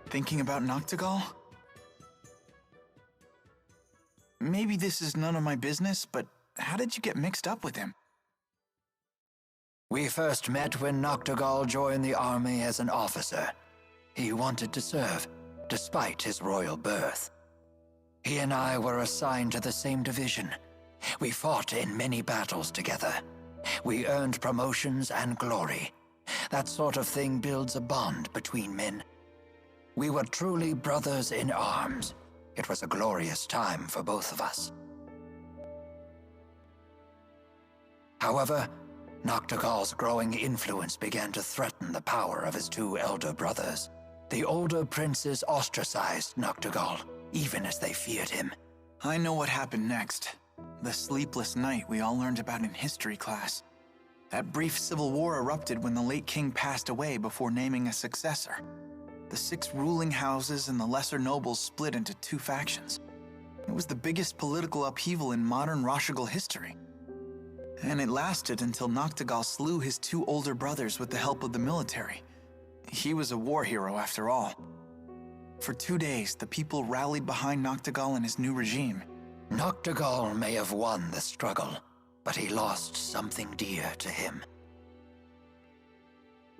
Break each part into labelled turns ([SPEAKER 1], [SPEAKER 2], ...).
[SPEAKER 1] Thinking about Noctigal? Maybe this is none of my business, but how did you get mixed up with him?
[SPEAKER 2] We first met when Noctigal joined the army as an officer. He wanted to serve, despite his royal birth. He and I were assigned to the same division. We fought in many battles together. We earned promotions and glory. That sort of thing builds a bond between men. We were truly brothers in arms. It was a glorious time for both of us. However, Noctigal's growing influence began to threaten the power of his two elder brothers. The older princes ostracized Noctigal, even as they feared him.
[SPEAKER 1] I know what happened next. The sleepless night we all learned about in history class. That brief civil war erupted when the late king passed away before naming a successor. The 6 ruling houses and the lesser nobles split into 2 factions. It was the biggest political upheaval in modern Rashigal history. And it lasted until Noctigal slew his 2 older brothers with the help of the military. He was a war hero after all. For 2 days, the people rallied behind Noctigal and his new regime.
[SPEAKER 2] Noctigal may have won the struggle, but he lost something dear to him.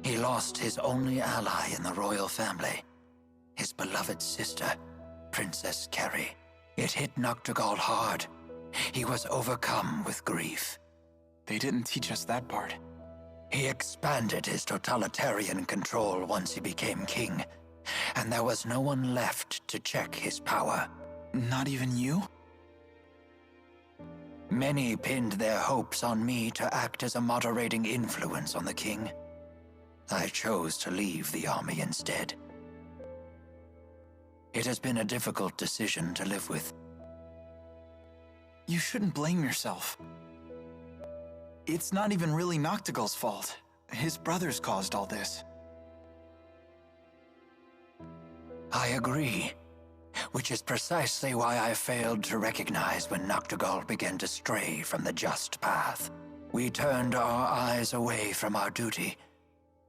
[SPEAKER 2] He lost his only ally in the royal family, his beloved sister, Princess Kerry. It hit Noctigal hard. He was overcome with grief.
[SPEAKER 1] They didn't teach us that part.
[SPEAKER 2] He expanded his totalitarian control once he became king, and there was no one left to check his power.
[SPEAKER 1] Not even you?
[SPEAKER 2] Many pinned their hopes on me to act as a moderating influence on the king. I chose to leave the army instead. It has been a difficult decision to live with.
[SPEAKER 1] You shouldn't blame yourself. It's not even really Noctigal's fault. His brothers caused all this.
[SPEAKER 2] I agree, which is precisely why I failed to recognize when Noctigal began to stray from the just path. We turned our eyes away from our duty.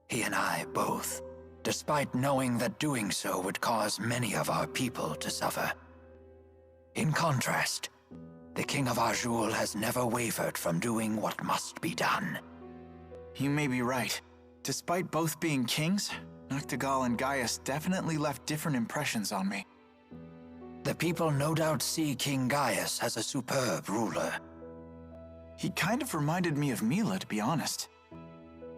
[SPEAKER 2] He and I both, despite knowing that doing so would cause many of our people to suffer. In contrast, the King of Azul has never wavered from doing what must be done.
[SPEAKER 1] You may be right. Despite both being kings, Noctigal and Gaius definitely left different impressions on me.
[SPEAKER 2] The people no doubt see King Gaius as a superb ruler.
[SPEAKER 1] He kind of reminded me of Mila, to be honest.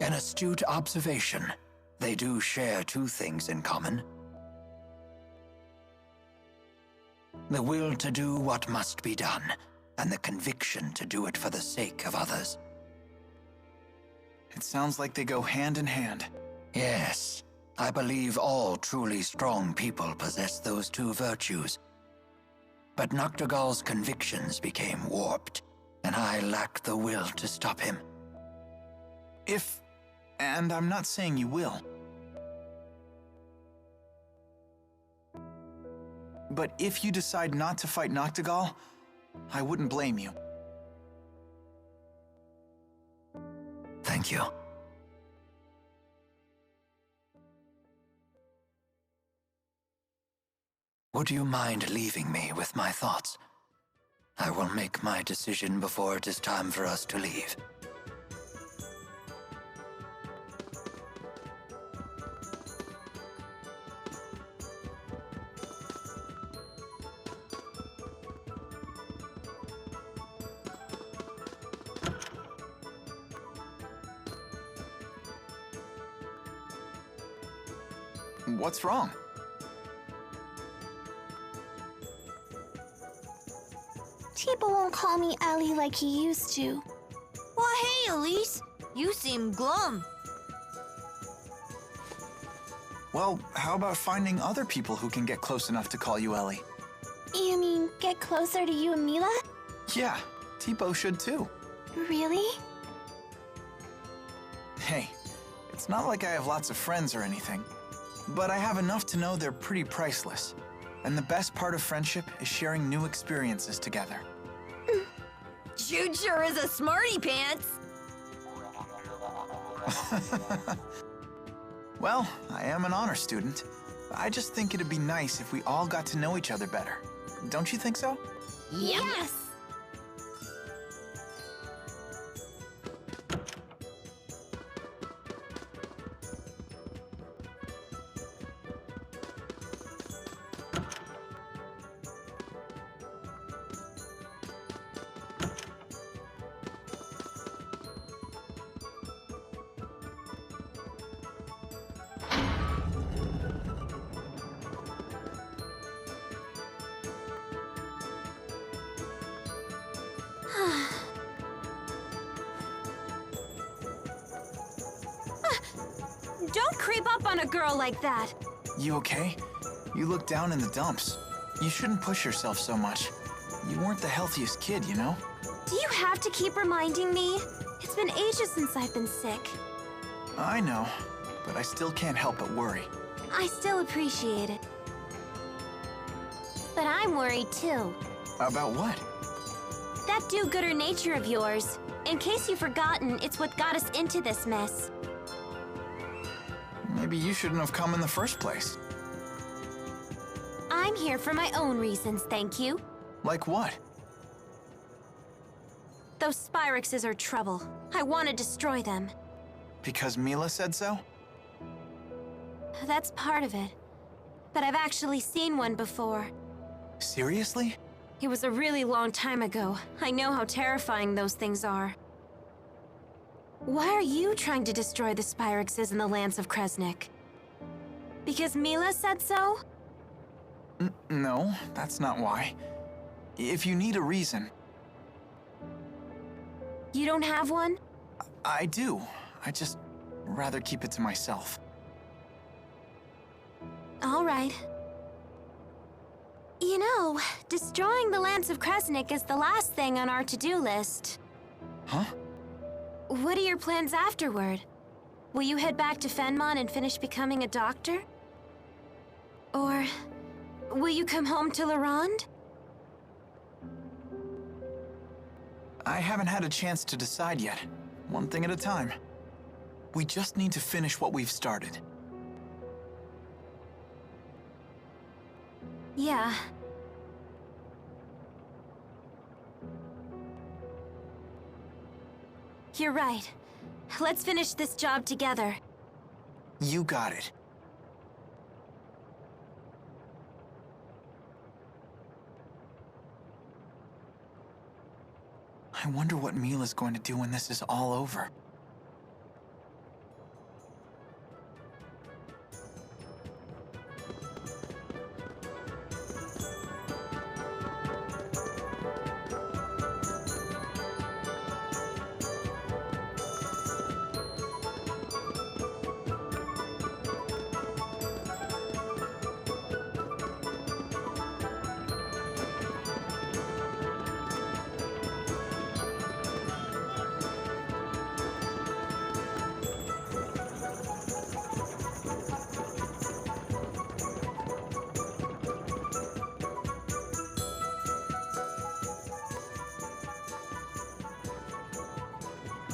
[SPEAKER 2] An astute observation. They do share 2 things in common. The will to do what must be done, and the conviction to do it for the sake of others.
[SPEAKER 1] It sounds like they go hand in hand.
[SPEAKER 2] Yes, I believe all truly strong people possess those 2 virtues. But Noctigal's convictions became warped, and I lacked the will to stop him.
[SPEAKER 1] And I'm not saying you will. But if you decide not to fight Noctigal, I wouldn't blame you.
[SPEAKER 2] Thank you. Would you mind leaving me with my thoughts? I will make my decision before it is time for us to leave.
[SPEAKER 1] What's wrong?
[SPEAKER 3] Tiba won't call me Ellie like he used to.
[SPEAKER 4] Well, hey, Elise. You seem glum.
[SPEAKER 1] Well, how about finding other people who can get close enough to call you Ellie?
[SPEAKER 3] You mean get closer to you and Mila?
[SPEAKER 1] Yeah, Tipo should too.
[SPEAKER 3] Really?
[SPEAKER 1] Hey, it's not like I have lots of friends or anything, but I have enough to know they're pretty priceless. And the best part of friendship is sharing new experiences together.
[SPEAKER 4] Jude sure is a smarty pants.
[SPEAKER 1] Well, I am an honor student. I just think it'd be nice if we all got to know each other better. Don't you think so?
[SPEAKER 4] Yes.
[SPEAKER 3] Don't creep up on a girl like that.
[SPEAKER 1] You okay? You look down in the dumps. You shouldn't push yourself so much. You weren't the healthiest kid, you know?
[SPEAKER 3] Do you have to keep reminding me? It's been ages since I've been sick.
[SPEAKER 1] I know, but I still can't help but worry.
[SPEAKER 3] I still appreciate it. But I'm worried too.
[SPEAKER 1] About what?
[SPEAKER 3] That do-gooder nature of yours. In case you've forgotten, it's what got us into this mess.
[SPEAKER 1] Maybe you shouldn't have come in the first place.
[SPEAKER 3] I'm here for my own reasons, thank you.
[SPEAKER 1] Like what?
[SPEAKER 3] Those Spyrexes are trouble. I want to destroy them.
[SPEAKER 1] Because Mila said so?
[SPEAKER 3] That's part of it. But I've actually seen one before.
[SPEAKER 1] Seriously?
[SPEAKER 3] It was a really long time ago. I know how terrifying those things are. Why are you trying to destroy the Spyrexes in the lands of Kresnik? Because Mila said so?
[SPEAKER 1] No, that's not why. If you need a reason...
[SPEAKER 3] You don't have one?
[SPEAKER 1] I do. I just rather keep it to myself.
[SPEAKER 3] All right. You know, destroying the lands of Kresnik is the last thing on our to-do list.
[SPEAKER 1] Huh?
[SPEAKER 3] What are your plans afterward? Will you head back to Fenmon and finish becoming a doctor? Or will you come home to Larand?
[SPEAKER 1] I haven't had a chance to decide yet. One thing at a time. We just need to finish what we've started.
[SPEAKER 3] Yeah. You're right. Let's finish this job together.
[SPEAKER 1] You got it. I wonder what Mila's going to do when this is all over.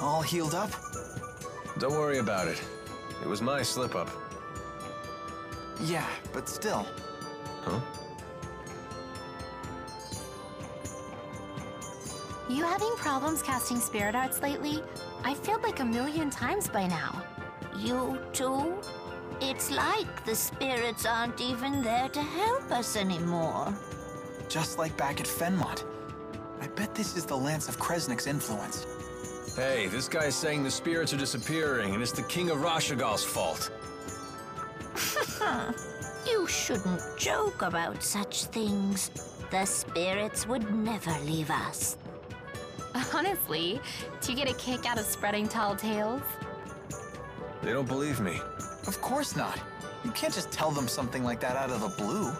[SPEAKER 1] All healed up?
[SPEAKER 5] Don't worry about it. It was my slip-up.
[SPEAKER 1] Yeah, but still.
[SPEAKER 5] Huh?
[SPEAKER 6] you having problems casting spirit arts lately? I failed like a million times by now.
[SPEAKER 7] You too? It's like the spirits aren't even there to help us anymore.
[SPEAKER 1] Just like back at Fenmont. I bet this is the Lance of Kresnik's influence.
[SPEAKER 5] Hey, this guy's saying the spirits are disappearing, and it's the King of Rashagal's fault.
[SPEAKER 7] You shouldn't joke about such things. The spirits would never leave us.
[SPEAKER 6] Honestly, do you get a kick out of spreading tall tales?
[SPEAKER 5] They don't believe me.
[SPEAKER 1] Of course not. You can't just tell them something like that out of the blue.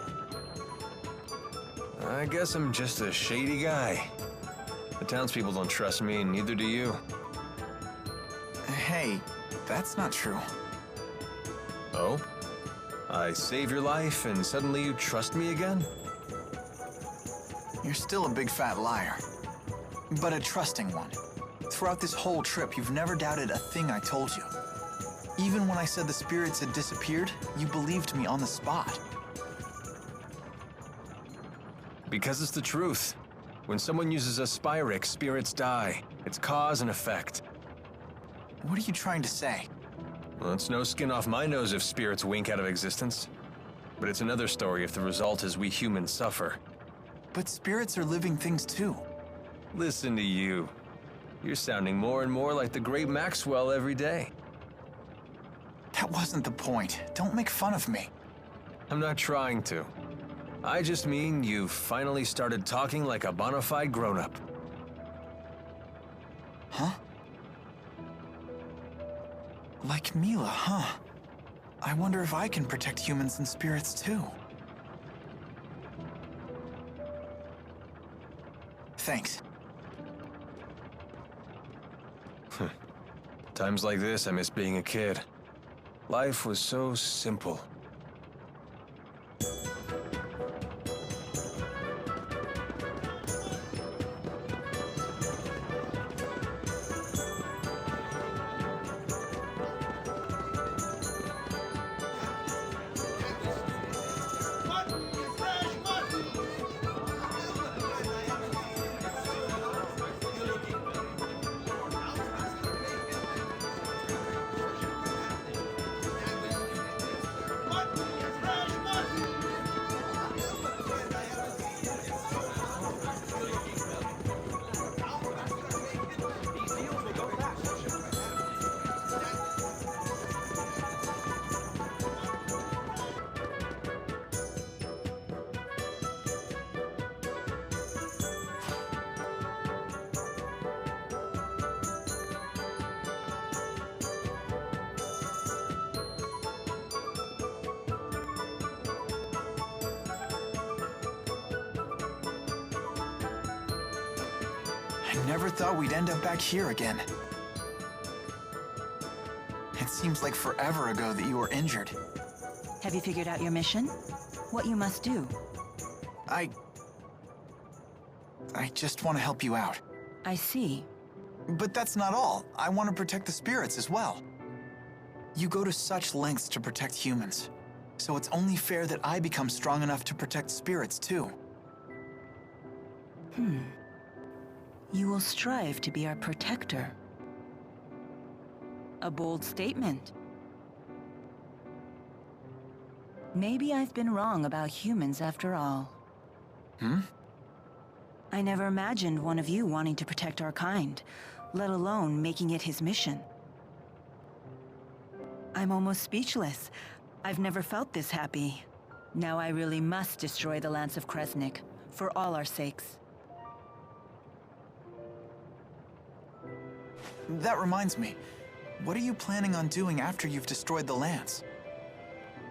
[SPEAKER 5] I guess I'm just a shady guy. The townspeople don't trust me, and neither do you.
[SPEAKER 1] Hey, that's not true.
[SPEAKER 5] Oh? I save your life, and suddenly you trust me again?
[SPEAKER 1] You're still a big fat liar. But a trusting one. Throughout this whole trip, you've never doubted a thing I told you. Even when I said the spirits had disappeared, you believed me on the spot.
[SPEAKER 5] Because it's the truth. When someone uses a Spyrix, spirits die. It's cause and effect.
[SPEAKER 1] What are you trying to say?
[SPEAKER 5] Well, it's no skin off my nose if spirits wink out of existence. But it's another story if the result is we humans suffer.
[SPEAKER 1] But spirits are living things too.
[SPEAKER 5] Listen to you. You're sounding more and more like the great Maxwell every day.
[SPEAKER 1] That wasn't the point. Don't make fun of me.
[SPEAKER 5] I'm not trying to. I just mean you've finally started talking like a bona fide grown-up.
[SPEAKER 1] Huh? Like Mila, huh? I wonder if I can protect humans and spirits too. Thanks.
[SPEAKER 5] Times like this, I miss being a kid. Life was so simple.
[SPEAKER 1] I never thought we'd end up back here again. It seems like forever ago that you were injured.
[SPEAKER 8] Have you figured out your mission? What you must do?
[SPEAKER 1] I just want to help you out.
[SPEAKER 8] I see.
[SPEAKER 1] But that's not all. I want to protect the spirits as well. You go to such lengths to protect humans. So it's only fair that I become strong enough to protect spirits too.
[SPEAKER 8] You will strive to be our protector. A bold statement. Maybe I've been wrong about humans after all. I never imagined one of you wanting to protect our kind, let alone making it his mission. I'm almost speechless. I've never felt this happy. Now I really must destroy the Lance of Kresnik, for all our sakes.
[SPEAKER 1] That reminds me. What are you planning on doing after you've destroyed the Lance?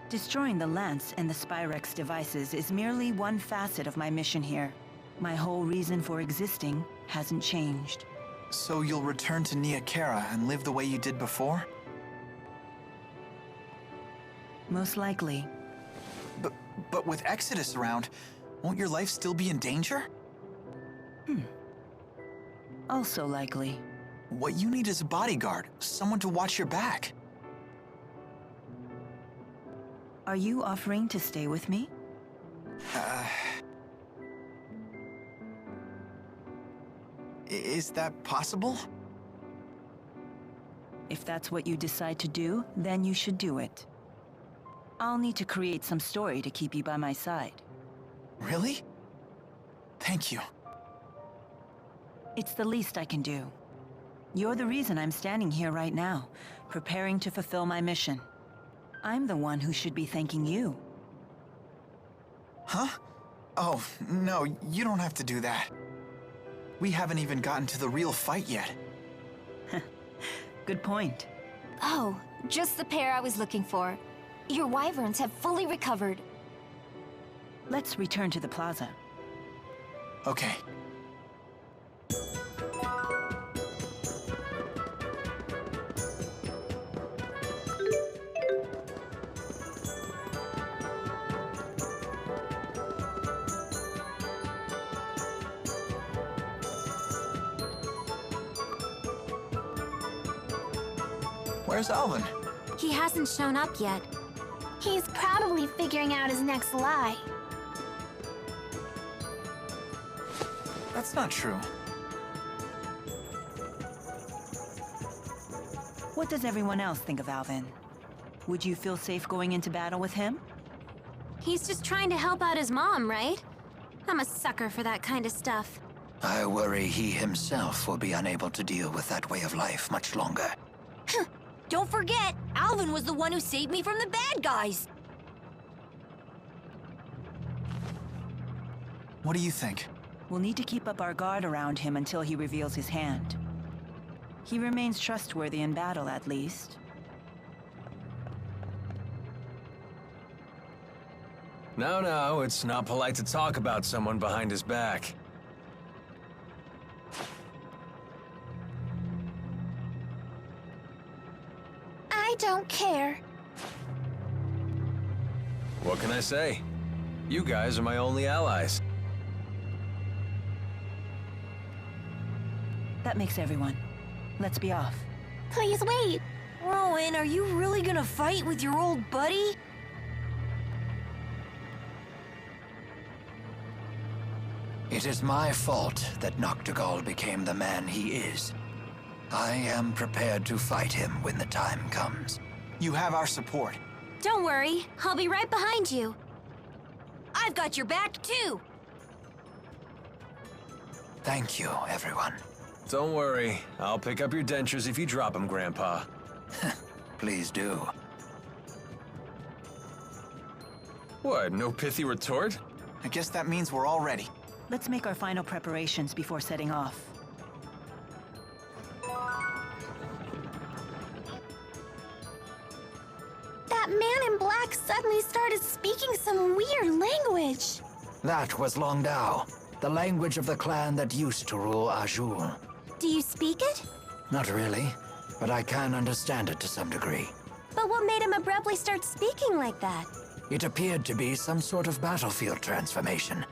[SPEAKER 8] Destroying the Lance and the Spyrix devices is merely one facet of my mission here. My whole reason for existing hasn't changed.
[SPEAKER 1] So you'll return to Nia Khera and live the way you did before?
[SPEAKER 8] Most likely.
[SPEAKER 1] But with Exodus around, won't your life still be in danger?
[SPEAKER 8] Also likely.
[SPEAKER 1] What you need is a bodyguard, someone to watch your back.
[SPEAKER 8] Are you offering to stay with me?
[SPEAKER 1] Is that possible?
[SPEAKER 8] If that's what you decide to do, then you should do it. I'll need to create some story to keep you by my side.
[SPEAKER 1] Really? Thank you.
[SPEAKER 8] It's the least I can do. You're the reason I'm standing here right now, preparing to fulfill my mission. I'm the one who should be thanking you.
[SPEAKER 1] Huh? Oh, no, you don't have to do that. We haven't even gotten to the real fight yet.
[SPEAKER 8] Good point.
[SPEAKER 6] Oh, just the pair I was looking for. Your wyverns have fully recovered.
[SPEAKER 8] Let's return to the plaza.
[SPEAKER 1] Okay. Where's Alvin?
[SPEAKER 3] He hasn't shown up yet.
[SPEAKER 6] He's probably figuring out his next lie.
[SPEAKER 1] That's not true.
[SPEAKER 8] What does everyone else think of Alvin? Would you feel safe going into battle with him?
[SPEAKER 3] He's just trying to help out his mom, right? I'm a sucker for that kind of stuff.
[SPEAKER 2] I worry he himself will be unable to deal with that way of life much longer.
[SPEAKER 4] Don't forget, Alvin was the one who saved me from the bad guys.
[SPEAKER 1] What do you think?
[SPEAKER 8] We'll need to keep up our guard around him until he reveals his hand. He remains trustworthy in battle, at least.
[SPEAKER 5] No, it's not polite to talk about someone behind his back.
[SPEAKER 6] I don't care.
[SPEAKER 5] What can I say? You guys are my only allies.
[SPEAKER 8] That makes everyone. Let's be off.
[SPEAKER 6] Please wait.
[SPEAKER 4] Rowan, are you really gonna fight with your old buddy?
[SPEAKER 2] It is my fault that Noctigal became the man he is. I am prepared to fight him when the time comes.
[SPEAKER 1] You have our support.
[SPEAKER 3] Don't worry, I'll be right behind you.
[SPEAKER 4] I've got your back, too.
[SPEAKER 2] Thank you, everyone.
[SPEAKER 5] Don't worry, I'll pick up your dentures if you drop them, Grandpa.
[SPEAKER 2] Please do.
[SPEAKER 5] What, no pithy retort?
[SPEAKER 1] I guess that means we're all ready.
[SPEAKER 8] Let's make our final preparations before setting off.
[SPEAKER 6] That man in black suddenly started speaking some weird language.
[SPEAKER 2] That was Longdao, the language of the clan that used to rule Azul.
[SPEAKER 3] Do you speak it?
[SPEAKER 2] Not really, but I can understand it to some degree.
[SPEAKER 3] But what made him abruptly start speaking like that?
[SPEAKER 2] It appeared to be some sort of battlefield transformation.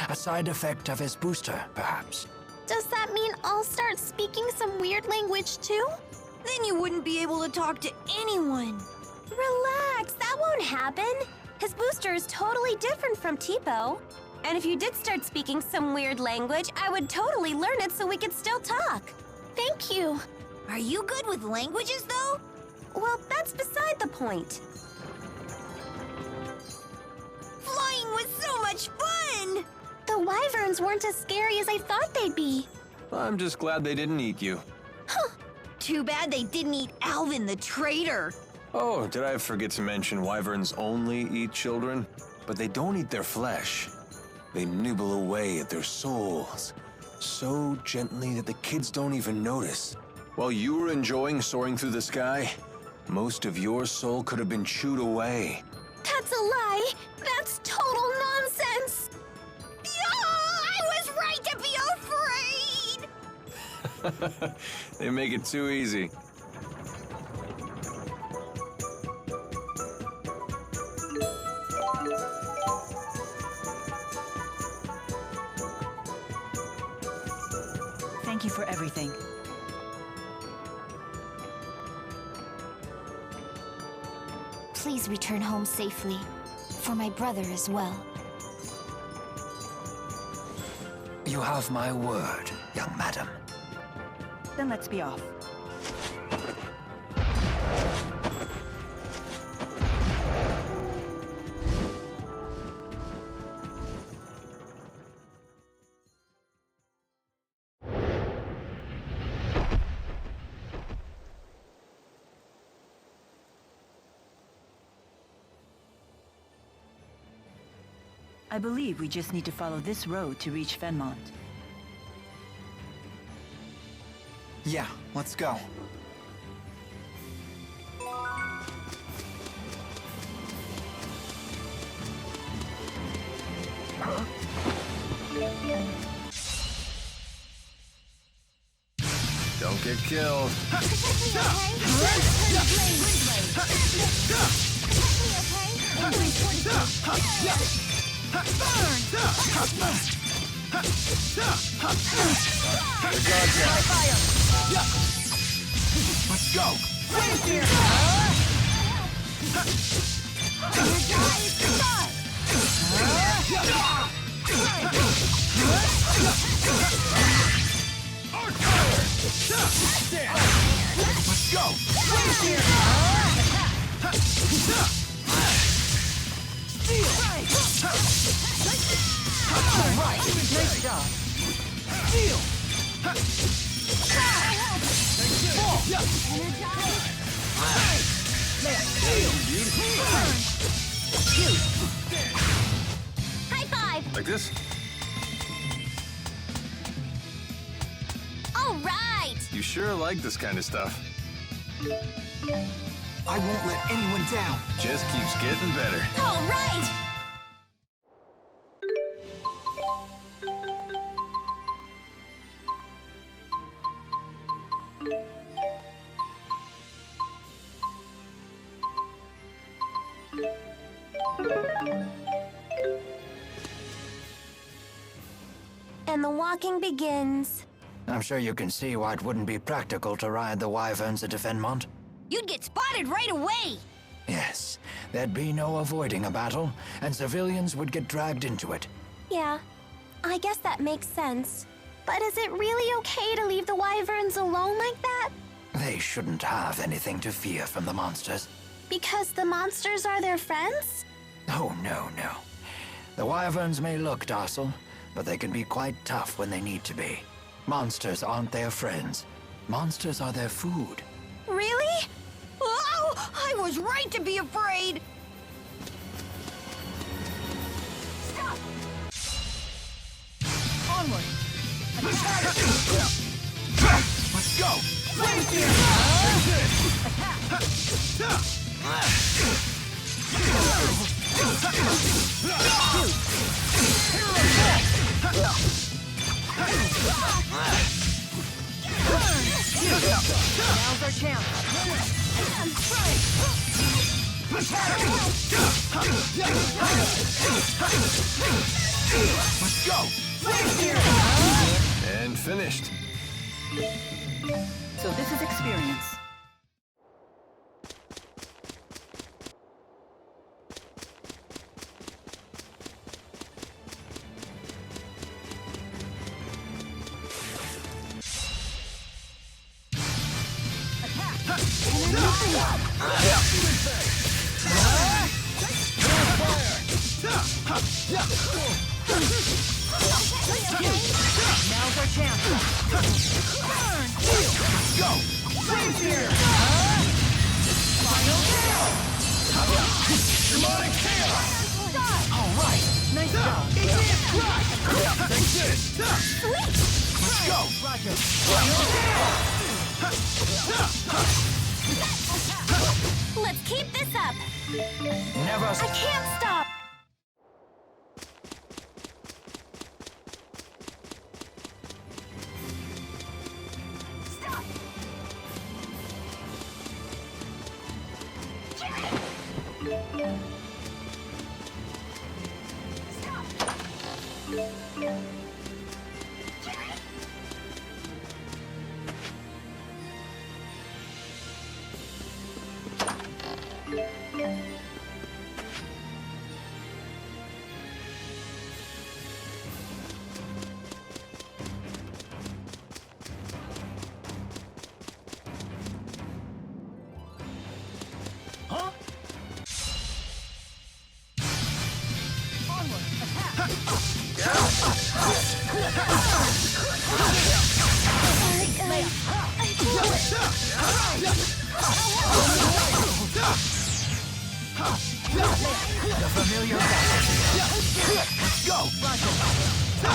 [SPEAKER 2] A side effect of his booster, perhaps.
[SPEAKER 6] Does that mean I'll start speaking some weird language too?
[SPEAKER 4] Then you wouldn't be able to talk to anyone.
[SPEAKER 3] Relax, that won't happen. His booster is totally different from Tipo. And if you did start speaking some weird language, I would totally learn it so we could still talk.
[SPEAKER 6] Thank you.
[SPEAKER 4] Are you good with languages, though?
[SPEAKER 3] Well, that's beside the point.
[SPEAKER 4] Flying was so much fun!
[SPEAKER 6] The wyverns weren't as scary as I thought they'd be.
[SPEAKER 5] I'm just glad they didn't eat you.
[SPEAKER 4] Too bad they didn't eat Alvin the traitor.
[SPEAKER 5] Oh, did I forget to mention wyverns only eat children? But they don't eat their flesh. They nibble away at their souls, so gently that the kids don't even notice. While you were enjoying soaring through the sky, most of your soul could have been chewed away.
[SPEAKER 6] That's a lie. That's total nonsense.
[SPEAKER 4] Yeah, I was right to be afraid!
[SPEAKER 5] They make it too easy.
[SPEAKER 8] Thank you for everything.
[SPEAKER 6] Please return home safely. For my brother as well.
[SPEAKER 2] You have my word, young madam.
[SPEAKER 8] Then let's be off. I believe we just need to follow this road to reach Fenmont.
[SPEAKER 1] Yeah, let's go.
[SPEAKER 5] Don't get killed.
[SPEAKER 1] Let's go! Let's go!
[SPEAKER 8] Alright, nice job.
[SPEAKER 1] Steal!
[SPEAKER 4] High five!
[SPEAKER 5] Like this?
[SPEAKER 4] All right!
[SPEAKER 5] You sure like this kind of stuff.
[SPEAKER 1] I won't let anyone down.
[SPEAKER 5] Just keeps getting better.
[SPEAKER 4] All right!
[SPEAKER 3] And the walking begins.
[SPEAKER 2] I'm sure you can see why it wouldn't be practical to ride the wyverns into Fenmont.
[SPEAKER 4] You'd get spotted right away!
[SPEAKER 2] Yes, there'd be no avoiding a battle, and civilians would get dragged into it.
[SPEAKER 3] Yeah, I guess that makes sense. But is it really okay to leave the wyverns alone like that?
[SPEAKER 2] They shouldn't have anything to fear from the monsters.
[SPEAKER 3] Because the monsters are their friends?
[SPEAKER 2] Oh, no. The wyverns may look docile, but they can be quite tough when they need to be. Monsters aren't their friends. Monsters are their food.
[SPEAKER 3] Really?
[SPEAKER 4] Oh, I was right to be afraid! Stop!
[SPEAKER 8] Onward!
[SPEAKER 1] Let's go!
[SPEAKER 8] Now's our chance.
[SPEAKER 1] Let's go!
[SPEAKER 5] And finished.
[SPEAKER 8] So this is experience. Now's our chance.
[SPEAKER 1] Let's go!
[SPEAKER 5] Demonic chaos!
[SPEAKER 1] All right!
[SPEAKER 8] Nice job.
[SPEAKER 1] Let's go!
[SPEAKER 8] Roger.
[SPEAKER 3] Let's keep this up.
[SPEAKER 2] Never...
[SPEAKER 3] I can't stop.
[SPEAKER 2] The familiar battlefield.
[SPEAKER 1] Let's go! Let's go!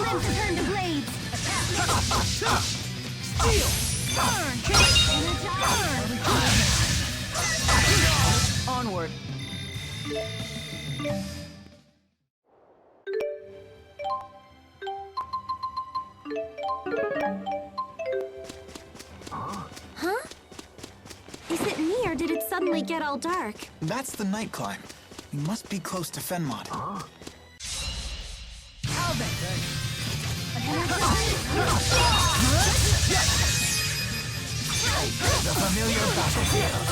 [SPEAKER 3] Limbs return to blades.
[SPEAKER 1] Steel!
[SPEAKER 8] Onward.
[SPEAKER 3] Huh? Is it me, or did it suddenly get all dark?
[SPEAKER 1] That's the night climb. We must be close to Fenmod.
[SPEAKER 2] The familiar battlefield.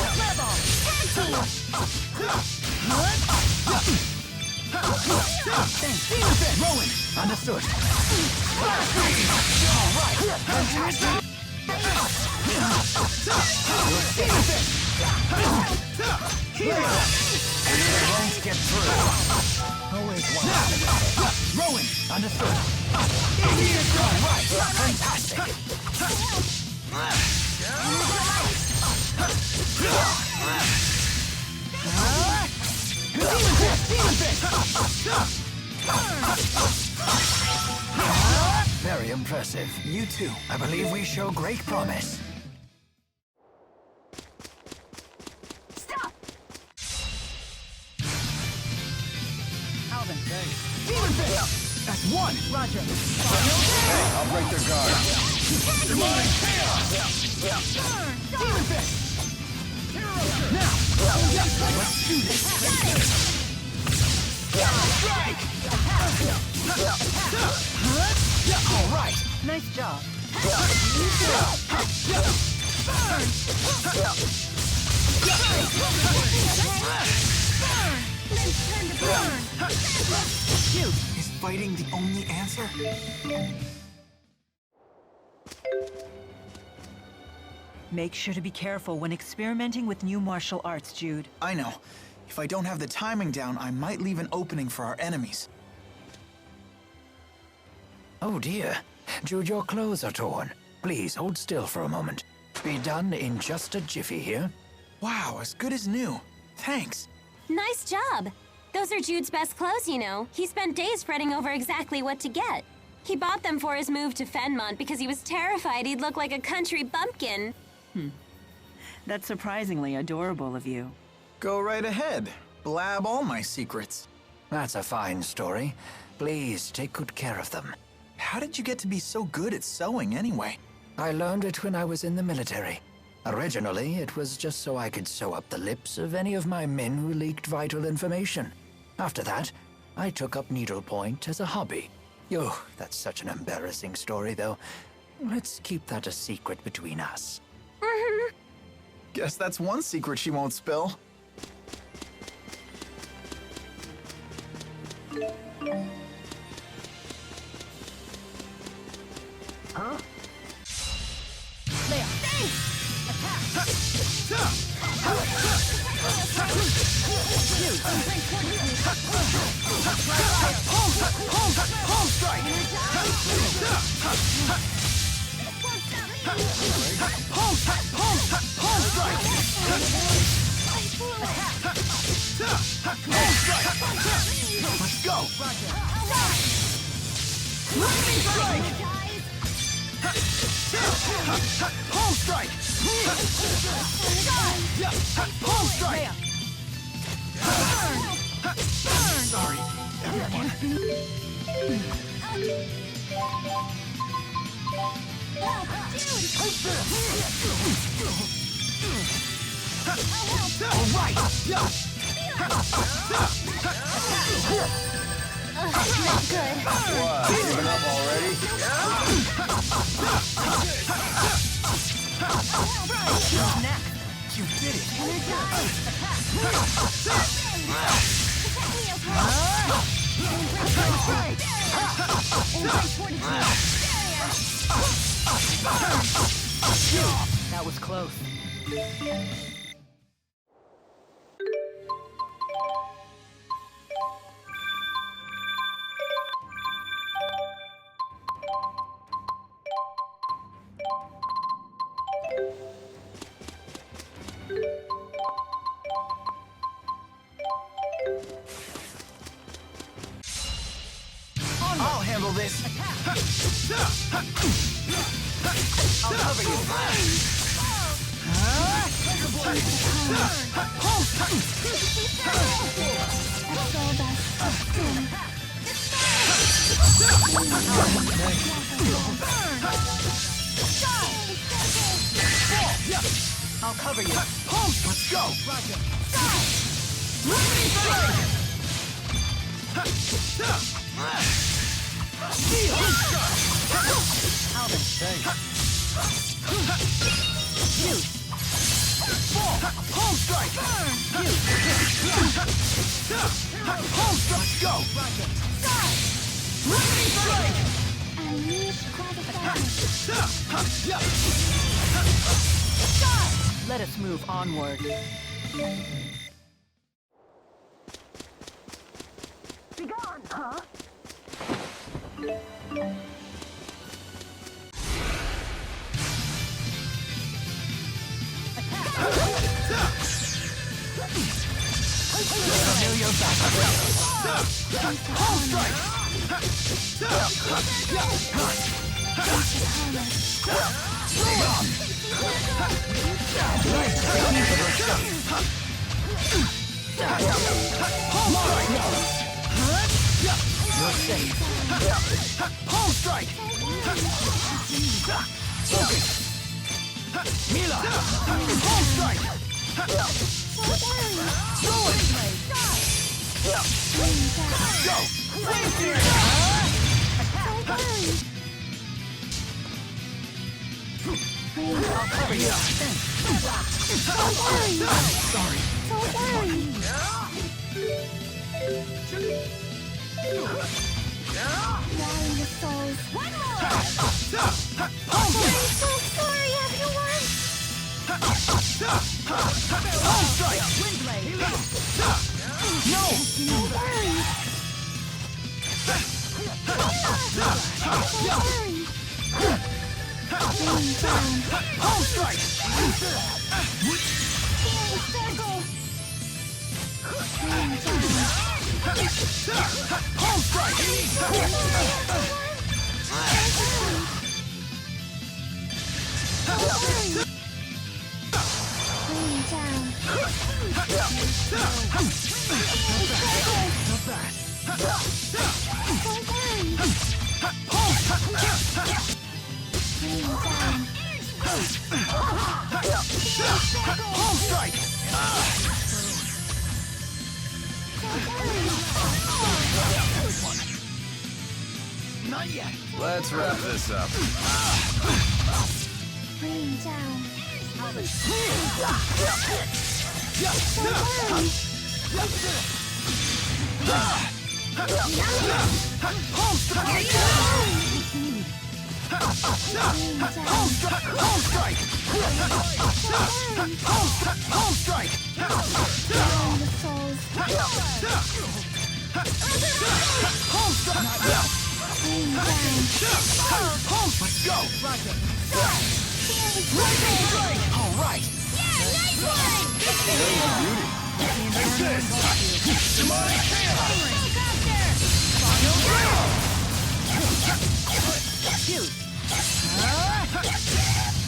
[SPEAKER 1] Rowan!
[SPEAKER 2] Understood. Won't get through. Always one.
[SPEAKER 1] Rowan!
[SPEAKER 2] Understood. Right. Fantastic. Very impressive.
[SPEAKER 1] You too.
[SPEAKER 2] I believe we show great promise.
[SPEAKER 3] Stop!
[SPEAKER 8] Alvin.
[SPEAKER 1] That's one!
[SPEAKER 8] Roger.
[SPEAKER 5] I'll break their guard.
[SPEAKER 1] Let's do this!
[SPEAKER 2] All right.
[SPEAKER 8] Nice job.
[SPEAKER 1] Is fighting the only answer?
[SPEAKER 8] Make sure to be careful when experimenting with new martial arts, Jude.
[SPEAKER 1] I know. If I don't have the timing down, I might leave an opening for our enemies.
[SPEAKER 2] Oh dear. Jude, your clothes are torn. Please hold still for a moment. Be done in just a jiffy here.
[SPEAKER 1] Wow, as good as new. Thanks.
[SPEAKER 3] Nice job. Those are Jude's best clothes, you know. He spent days fretting over exactly what to get. He bought them for his move to Fenmont because he was terrified he'd look like a country bumpkin.
[SPEAKER 8] That's surprisingly adorable of you.
[SPEAKER 1] Go right ahead. Blab all my secrets.
[SPEAKER 2] That's a fine story. Please take good care of them.
[SPEAKER 1] How did you get to be so good at sewing anyway?
[SPEAKER 2] I learned it when I was in the military. Originally, it was just so I could sew up the lips of any of my men who leaked vital information. After that, I took up needlepoint as a hobby. Oh, that's such an embarrassing story, though. Let's keep that a secret between us.
[SPEAKER 1] Guess that's one secret she won't spill.
[SPEAKER 3] Huh?
[SPEAKER 1] Home strike! Home strike! Let's go! Lightning strike! Home strike! Home strike! Sorry, everyone. All right!
[SPEAKER 3] Not good.
[SPEAKER 5] What? Giving up already?
[SPEAKER 1] You did it!
[SPEAKER 8] That was close.
[SPEAKER 1] I'll handle this.
[SPEAKER 2] I'll cover you.
[SPEAKER 8] I'll cover you.
[SPEAKER 1] Let's go.
[SPEAKER 8] Alvin. You.
[SPEAKER 1] Home strike. Home strike. Let's go.
[SPEAKER 8] Let us move onward. Be gone, huh?
[SPEAKER 2] Familiar battle.
[SPEAKER 1] Home strike.
[SPEAKER 2] You're safe.
[SPEAKER 1] Home strike.
[SPEAKER 2] Mila!
[SPEAKER 1] Home strike. Go.
[SPEAKER 8] I'll cover you.
[SPEAKER 1] Sorry. Home strike. No. Home strike. Home strike. Home strike. Not yet.
[SPEAKER 5] Let's wrap this up.
[SPEAKER 6] Rain down.
[SPEAKER 1] Home strike. Home strike. Home strike. Home strike. Home strike. Home. Let's go. All right.
[SPEAKER 5] Take this! Demonic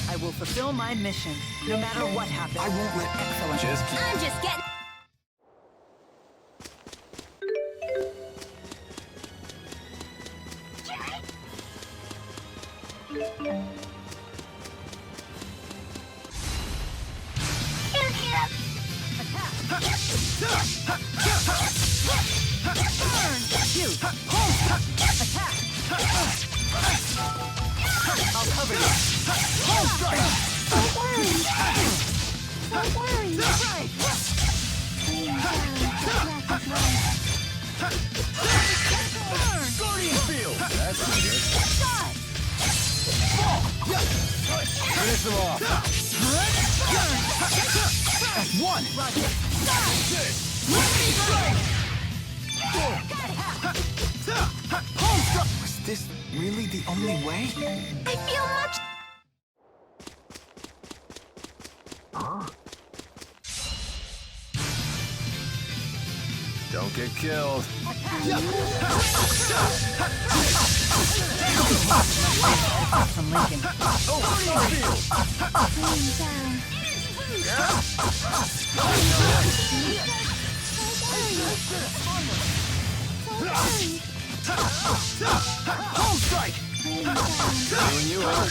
[SPEAKER 8] I will fulfill my mission, no matter what happens.
[SPEAKER 1] I won't let
[SPEAKER 8] Excellent.
[SPEAKER 5] Just keep...
[SPEAKER 4] I'm just getting...
[SPEAKER 8] I'll cover you.
[SPEAKER 1] home strike. Guardian field.
[SPEAKER 5] That's good.
[SPEAKER 1] Ball.
[SPEAKER 5] Finish them off.
[SPEAKER 1] That's one! Was this really the only way?
[SPEAKER 3] I feel much...
[SPEAKER 5] Don't get killed.
[SPEAKER 8] From Lincoln.
[SPEAKER 1] Home strike!
[SPEAKER 5] Doing you are.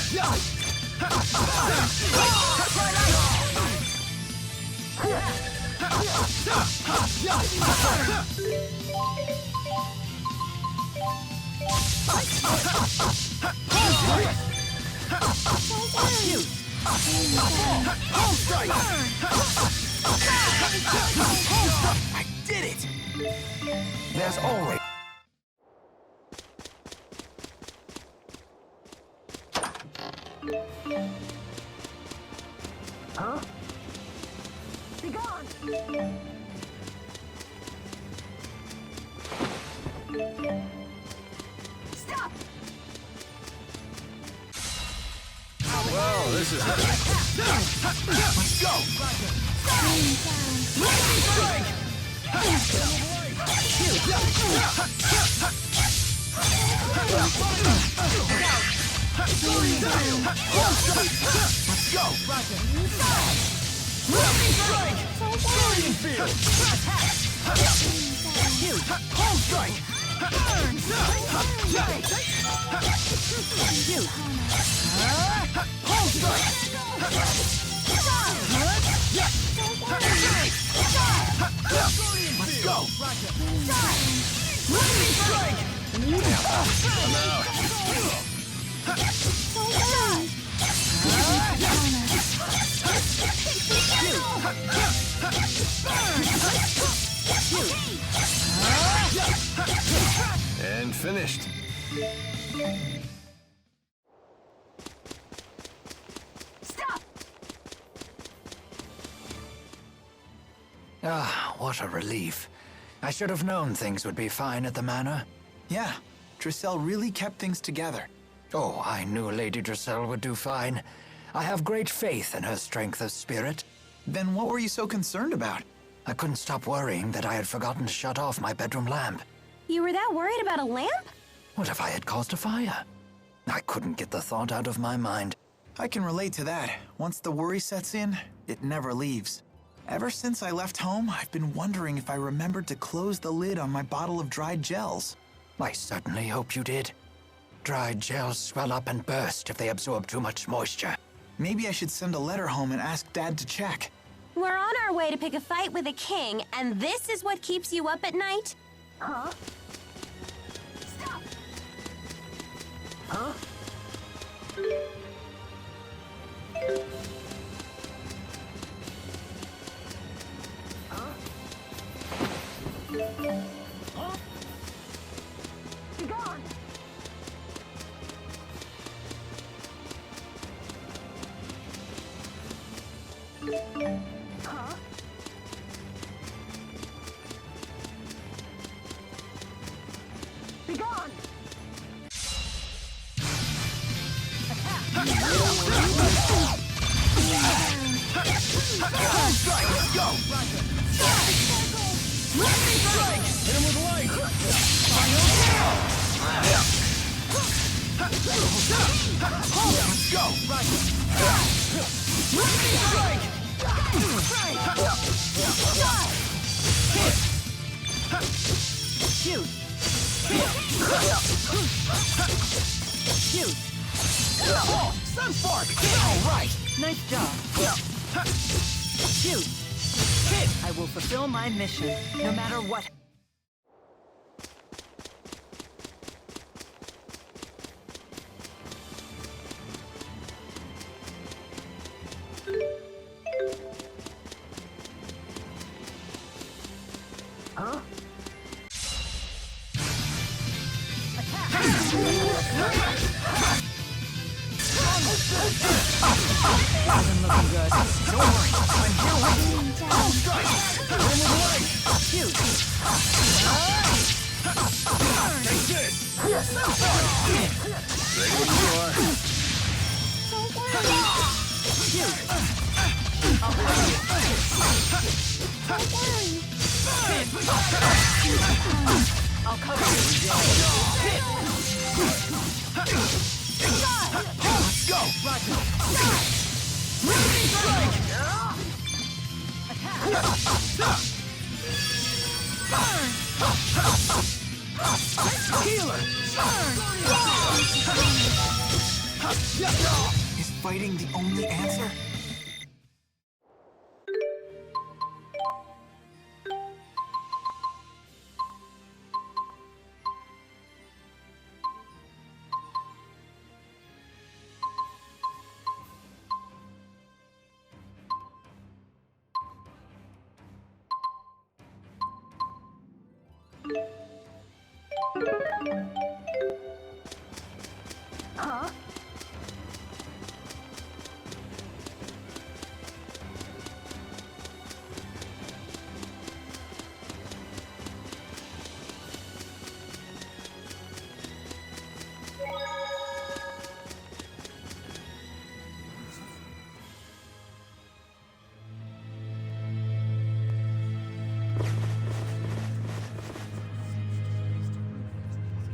[SPEAKER 1] I did it!
[SPEAKER 2] There's always...
[SPEAKER 5] Well, this is...
[SPEAKER 1] Let's go! Let's go! Home strike! Home strike! Let's go!
[SPEAKER 5] And finished.
[SPEAKER 2] Ah, what a relief. I should have known things would be fine at the manor.
[SPEAKER 1] Yeah, Drissel really kept things together.
[SPEAKER 2] Oh, I knew Lady Drissel would do fine. I have great faith in her strength of spirit.
[SPEAKER 1] Then what were you so concerned about?
[SPEAKER 2] I couldn't stop worrying that I had forgotten to shut off my bedroom lamp.
[SPEAKER 3] You were that worried about a lamp?
[SPEAKER 2] What if I had caused a fire? I couldn't get the thought out of my mind.
[SPEAKER 1] I can relate to that. Once the worry sets in, it never leaves. Ever since I left home, I've been wondering if I remembered to close the lid on my bottle of dried gels.
[SPEAKER 2] I certainly hope you did. Dried gels swell up and burst if they absorb too much moisture.
[SPEAKER 1] Maybe I should send a letter home and ask Dad to check.
[SPEAKER 3] We're on our way to pick a fight with a king, and this is what keeps you up at night?
[SPEAKER 4] Huh? Stop!
[SPEAKER 1] Huh?
[SPEAKER 4] Be gone! Huh? Be gone!
[SPEAKER 1] Strike! Let's go! Strike! Hit him with light! Let's go! Strike!
[SPEAKER 8] Shoot! Shoot!
[SPEAKER 1] Oh, Sunspark! All right!
[SPEAKER 8] Nice job. Shoot! Hit! I will fulfill my mission, no matter what.
[SPEAKER 1] Huh?
[SPEAKER 8] Isn't looking good.
[SPEAKER 1] Don't worry, I'm here waiting. Full strike!
[SPEAKER 8] Shoot!
[SPEAKER 5] Take this! Ready when you are.
[SPEAKER 8] I'll cover you.
[SPEAKER 1] Let's go!
[SPEAKER 8] Roger.
[SPEAKER 1] Healer! Is fighting the only answer?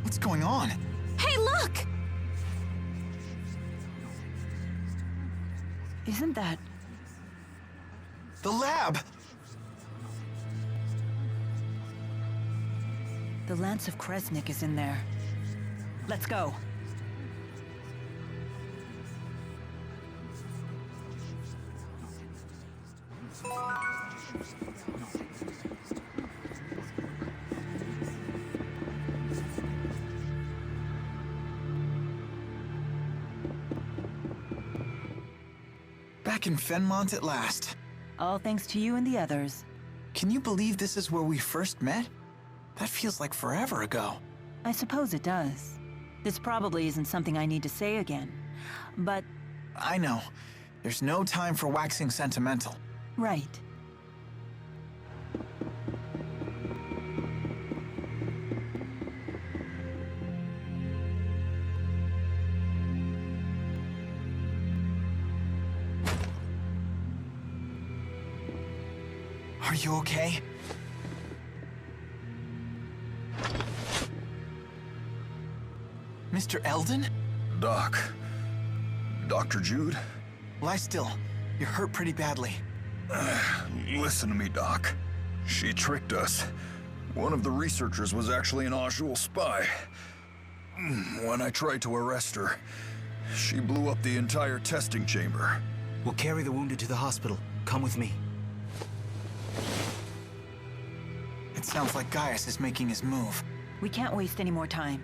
[SPEAKER 1] What's going on?
[SPEAKER 3] Hey, look!
[SPEAKER 8] Isn't that...
[SPEAKER 1] The lab!
[SPEAKER 8] The Lance of Kresnik is in there. Let's go.
[SPEAKER 1] Back in Fenmont at last.
[SPEAKER 8] All thanks to you and the others.
[SPEAKER 1] Can you believe this is where we first met? That feels like forever ago.
[SPEAKER 8] I suppose it does. This probably isn't something I need to say again. But...
[SPEAKER 1] I know. There's no time for waxing sentimental.
[SPEAKER 8] right.
[SPEAKER 1] Are you okay? Mr. Eldon?
[SPEAKER 9] Doc. Dr. Jude?
[SPEAKER 1] Lie still. You're hurt pretty badly.
[SPEAKER 9] Listen to me, Doc. She tricked us. One of the researchers was actually an Ajul spy. When I tried to arrest her, she blew up the entire testing chamber.
[SPEAKER 10] We'll carry the wounded to the hospital. Come with me.
[SPEAKER 1] It sounds like Gaius is making his move.
[SPEAKER 8] We can't waste any more time.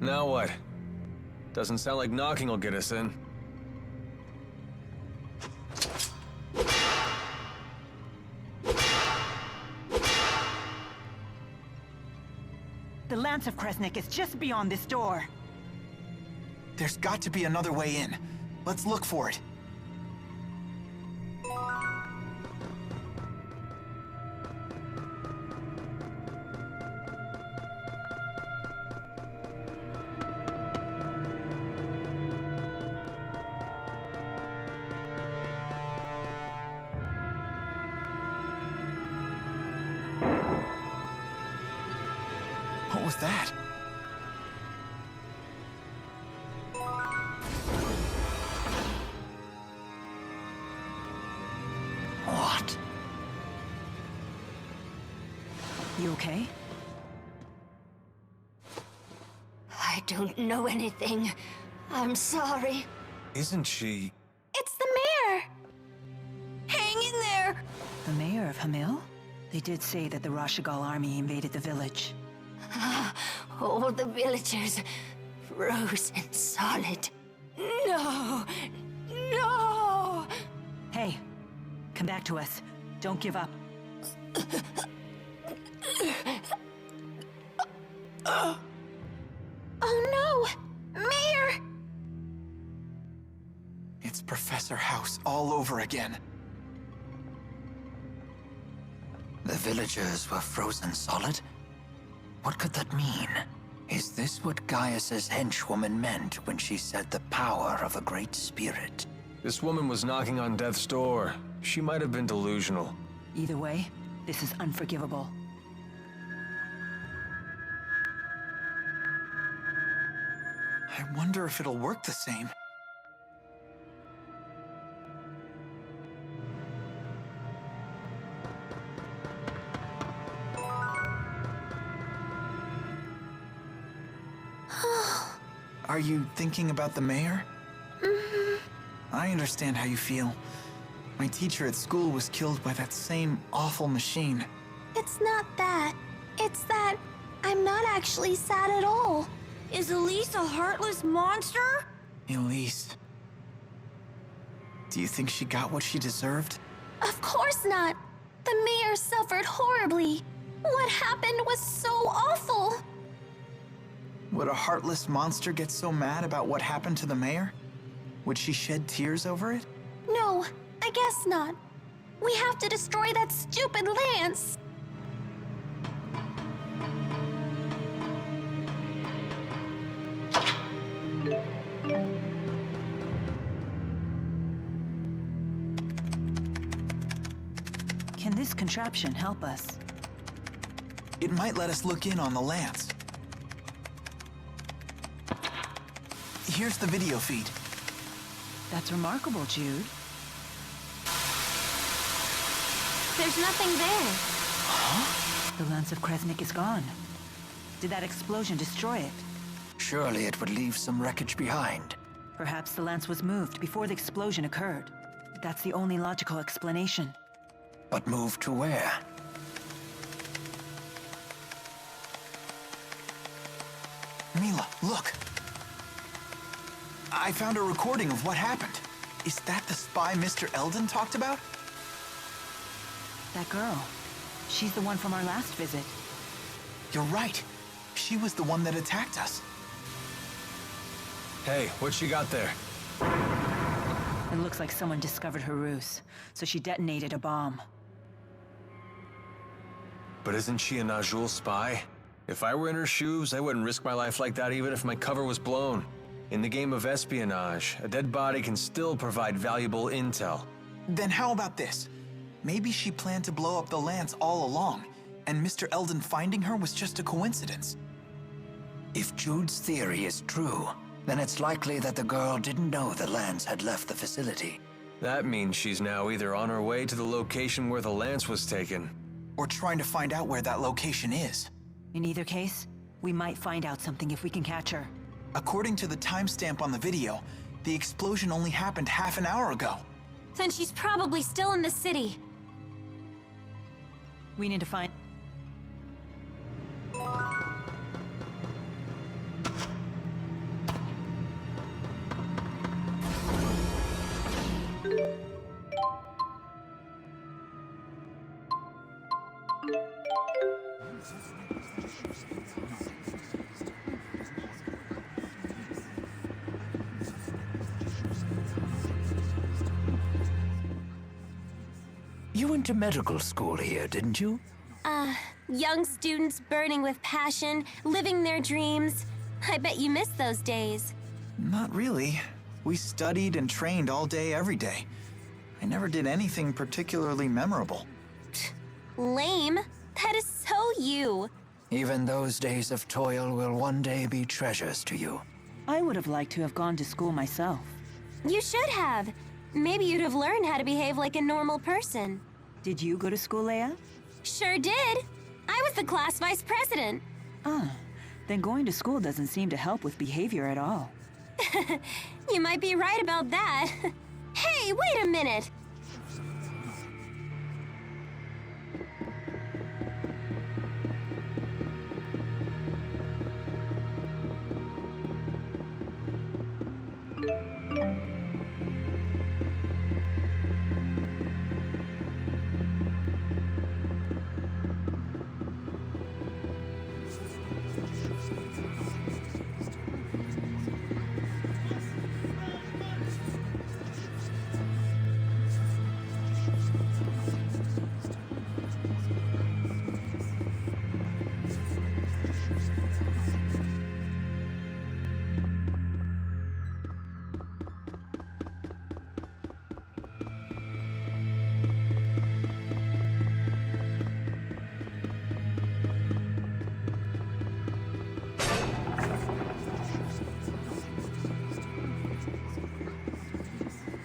[SPEAKER 5] Now what? Doesn't sound like knocking will get us in.
[SPEAKER 8] The Lance of Kresnik is just beyond this door.
[SPEAKER 1] There's got to be another way in. Let's look for it. What was that?
[SPEAKER 2] What?
[SPEAKER 8] You okay?
[SPEAKER 4] I don't know anything. I'm sorry.
[SPEAKER 5] Isn't she...
[SPEAKER 3] It's the mayor!
[SPEAKER 4] Hang in there!
[SPEAKER 8] The mayor of Hamil? They did say that the Rashigal army invaded the village.
[SPEAKER 4] All the villagers frozen solid. No! No!
[SPEAKER 8] Hey, come back to us. Don't give up.
[SPEAKER 3] Oh no! Mayor!
[SPEAKER 1] It's Professor House all over again.
[SPEAKER 2] The villagers were frozen solid? What could that mean? Is this what Gaius's henchwoman meant when she said the power of a great spirit?
[SPEAKER 5] This woman was knocking on death's door. She might have been delusional.
[SPEAKER 8] Either way, this is unforgivable.
[SPEAKER 1] I wonder if it'll work the same. Are you thinking about the mayor? I understand how you feel. My teacher at school was killed by that same awful machine.
[SPEAKER 3] It's not that. It's that I'm not actually sad at all.
[SPEAKER 4] Is Elise a heartless monster?
[SPEAKER 1] Elise. Do you think she got what she deserved?
[SPEAKER 3] Of course not. The mayor suffered horribly. What happened was so awful.
[SPEAKER 1] Would a heartless monster get so mad about what happened to the mayor? Would she shed tears over it?
[SPEAKER 3] No, I guess not. We have to destroy that stupid lance.
[SPEAKER 8] Can this contraption help us?
[SPEAKER 1] It might let us look in on the lance. Here's the video feed.
[SPEAKER 8] That's remarkable, Jude.
[SPEAKER 3] There's nothing there.
[SPEAKER 8] The Lance of Kresnik is gone. Did that explosion destroy it?
[SPEAKER 2] Surely it would leave some wreckage behind.
[SPEAKER 8] Perhaps the lance was moved before the explosion occurred. That's the only logical explanation.
[SPEAKER 2] But moved to where?
[SPEAKER 1] Mila, look. I found a recording of what happened. Is that the spy Mr. Eldon talked about?
[SPEAKER 8] That girl. She's the one from our last visit.
[SPEAKER 1] You're right. She was the one that attacked us.
[SPEAKER 5] Hey, what she got there?
[SPEAKER 8] It looks like someone discovered her ruse, so she detonated a bomb.
[SPEAKER 5] But isn't she a Najul spy? If I were in her shoes, I wouldn't risk my life like that even if my cover was blown. In the game of espionage, a dead body can still provide valuable intel.
[SPEAKER 1] Then how about this? Maybe she planned to blow up the lance all along, and Mr. Eldon finding her was just a coincidence.
[SPEAKER 2] If Jude's theory is true, then it's likely that the girl didn't know the lance had left the facility.
[SPEAKER 5] That means she's now either on her way to the location where the lance was taken,
[SPEAKER 1] Or trying to find out where that location is.
[SPEAKER 8] In either case, we might find out something if we can catch her.
[SPEAKER 1] According to the timestamp on the video, the explosion only happened half an hour ago.
[SPEAKER 3] Then she's probably still in the city.
[SPEAKER 8] We need to find...
[SPEAKER 2] You went to medical school here, didn't you?
[SPEAKER 3] Young students burning with passion, living their dreams. I bet you miss those days.
[SPEAKER 1] Not really. We studied and trained all day, every day. I never did anything particularly memorable.
[SPEAKER 3] Lame. That is so you.
[SPEAKER 2] Even those days of toil will one day be treasures to you.
[SPEAKER 8] I would have liked to have gone to school myself.
[SPEAKER 3] You should have. Maybe you'd have learned how to behave like a normal person.
[SPEAKER 8] Did you go to school, Leia?
[SPEAKER 3] Sure did. I was the class vice president.
[SPEAKER 8] Then going to school doesn't seem to help with behavior at all.
[SPEAKER 3] You might be right about that. Hey, wait a minute.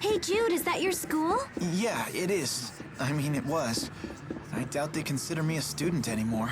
[SPEAKER 3] Hey, Jude, is that your school?
[SPEAKER 1] Yeah, it is. I mean, it was. I doubt they consider me a student anymore.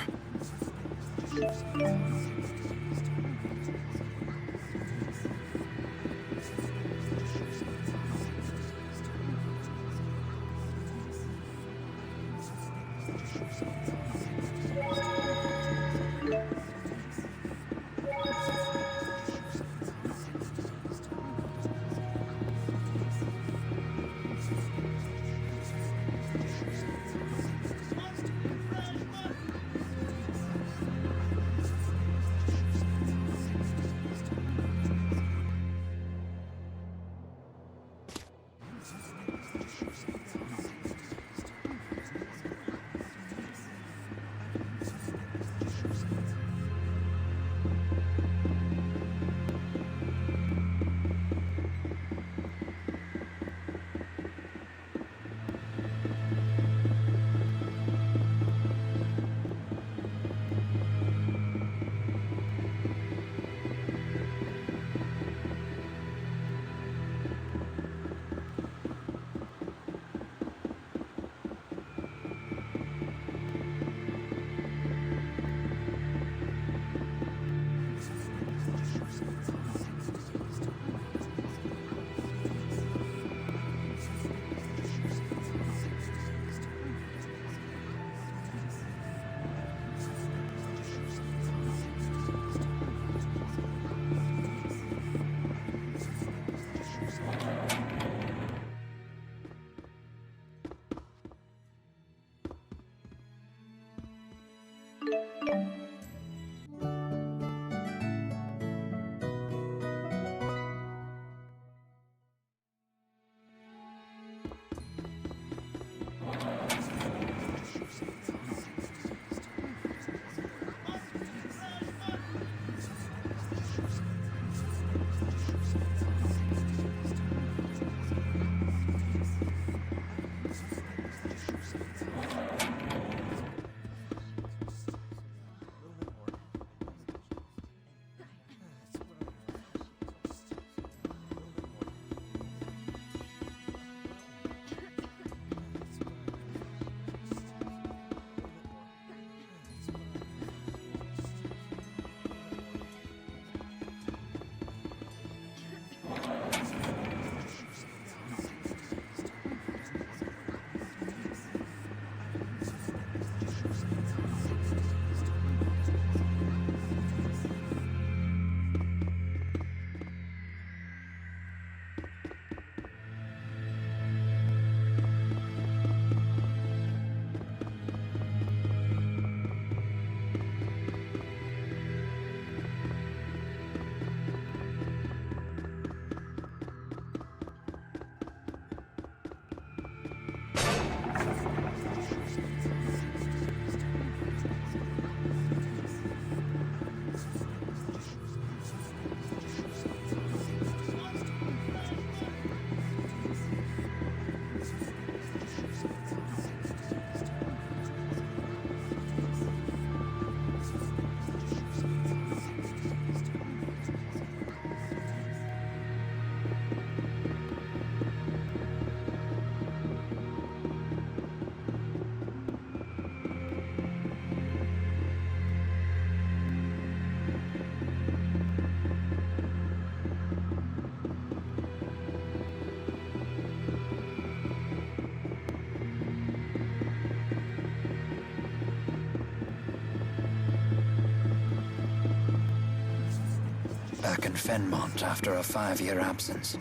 [SPEAKER 2] back in Fenmont after a 5-year absence.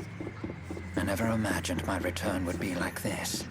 [SPEAKER 2] I never imagined my return would be like this.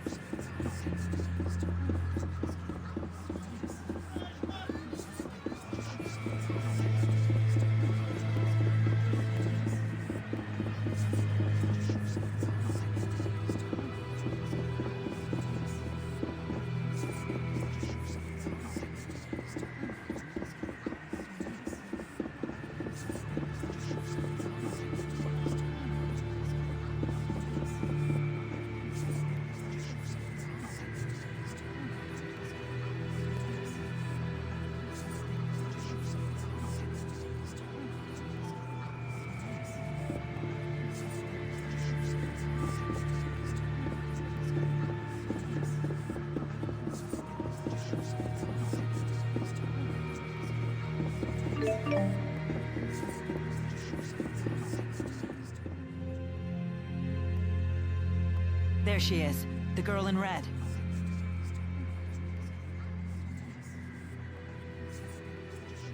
[SPEAKER 8] There she is, the girl in red.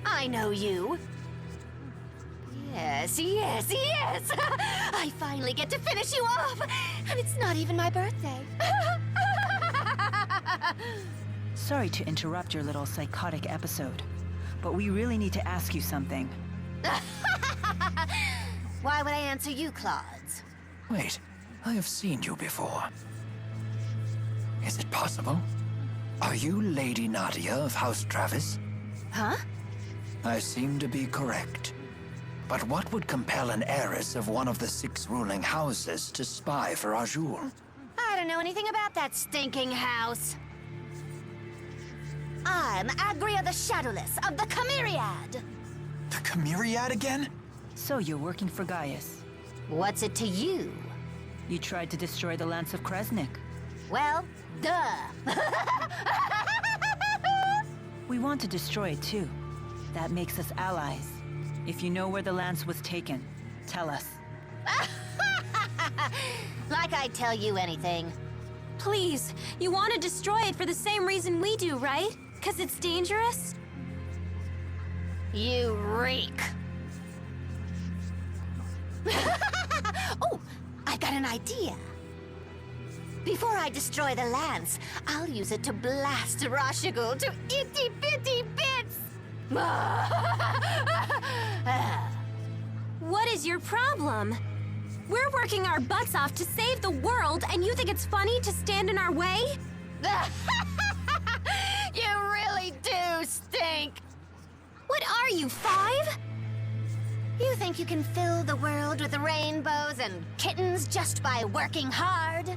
[SPEAKER 4] I know you. Yes, yes, yes! I finally get to finish you off! And it's not even my birthday.
[SPEAKER 8] Sorry to interrupt your little psychotic episode, but we really need to ask you something.
[SPEAKER 4] Why would I answer you, Claudes?
[SPEAKER 2] Wait, I have seen you before. Is it possible? Are you Lady Nadia of House Travis?
[SPEAKER 4] Huh?
[SPEAKER 2] I seem to be correct. But what would compel an heiress of one of the 6 ruling houses to spy for Azul?
[SPEAKER 4] I don't know anything about that stinking house. I'm Agria the Shadowless of the Chimeriad.
[SPEAKER 1] The Chimeriad again?
[SPEAKER 8] So you're working for Gaius.
[SPEAKER 4] What's it to you?
[SPEAKER 8] You tried to destroy the Lance of Kresnik.
[SPEAKER 4] Well, duh.
[SPEAKER 8] We want to destroy it too. That makes us allies. If you know where the Lance was taken, tell us.
[SPEAKER 4] Like I'd tell you anything.
[SPEAKER 3] Please, you want to destroy it for the same reason we do, right? 'Cause it's dangerous?
[SPEAKER 4] You reek. Oh, I've got an idea. Before I destroy the Lance, I'll use it to blast Rashigul to itty-bitty bits!
[SPEAKER 3] What is your problem? We're working our butts off to save the world, and you think it's funny to stand in our way?
[SPEAKER 4] You really do stink!
[SPEAKER 3] What are you, 5?
[SPEAKER 4] You think you can fill the world with rainbows and kittens just by working hard?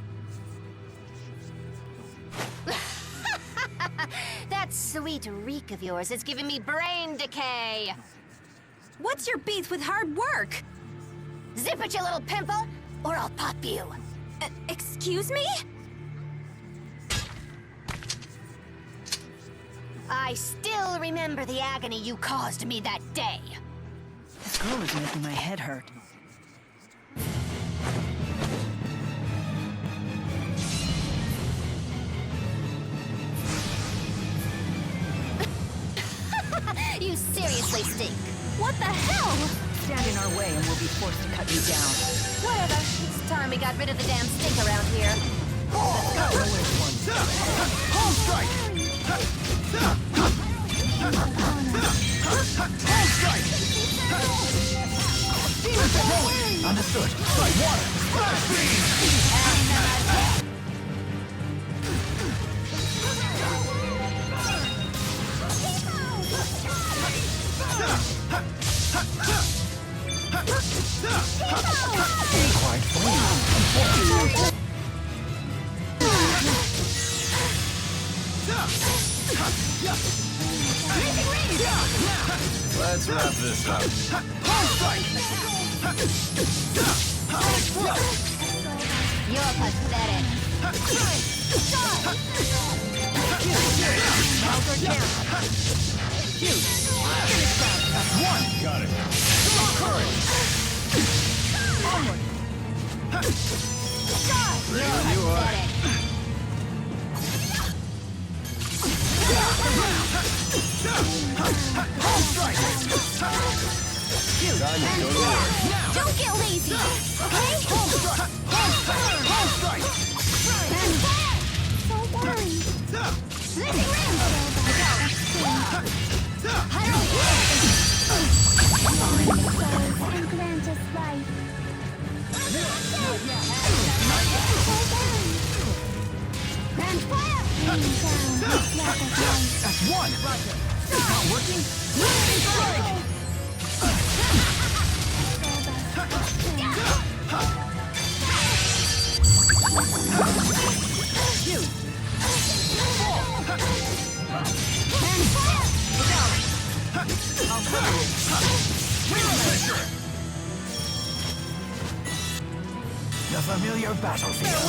[SPEAKER 4] That sweet reek of yours is giving me brain decay.
[SPEAKER 3] What's your beef with hard work?
[SPEAKER 4] Zip it, you little pimple, or I'll pop you.
[SPEAKER 3] Excuse me?
[SPEAKER 4] I still remember the agony you caused me that day.
[SPEAKER 8] This girl is making my head hurt.
[SPEAKER 4] You seriously stink.
[SPEAKER 3] What the hell?
[SPEAKER 8] Stand in our way and we'll be forced to cut you down.
[SPEAKER 4] Whatever. It's time we got rid of the damn stink around here.
[SPEAKER 9] Home strike! Home strike!
[SPEAKER 2] Understood.
[SPEAKER 9] Strike water! Splash beam!
[SPEAKER 2] Quite funny.
[SPEAKER 5] Let's wrap this up.
[SPEAKER 4] You're pathetic.
[SPEAKER 9] One! Got it. Courage! Onward!
[SPEAKER 5] You are.
[SPEAKER 9] Home strike!
[SPEAKER 5] Time to go to work.
[SPEAKER 4] Don't get lazy, okay? Don't worry. Living room. And grant us life. And fire!
[SPEAKER 1] That's one! It's not working?
[SPEAKER 2] The familiar battlefield.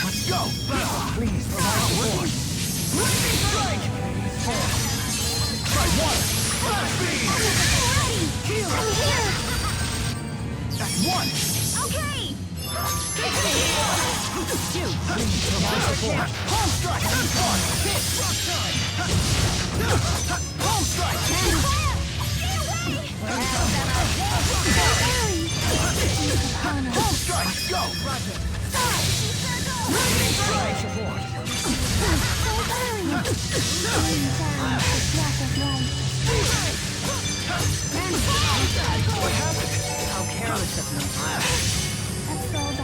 [SPEAKER 1] Let's go!
[SPEAKER 2] Please provide support.
[SPEAKER 1] Try one!
[SPEAKER 4] I'm here!
[SPEAKER 1] That's one!
[SPEAKER 4] Okay!
[SPEAKER 2] Please provide support.
[SPEAKER 1] Home strike! One! Hit! Home strike! Home strike! Let's go!
[SPEAKER 8] What happened? How careless of me.
[SPEAKER 1] Home strike!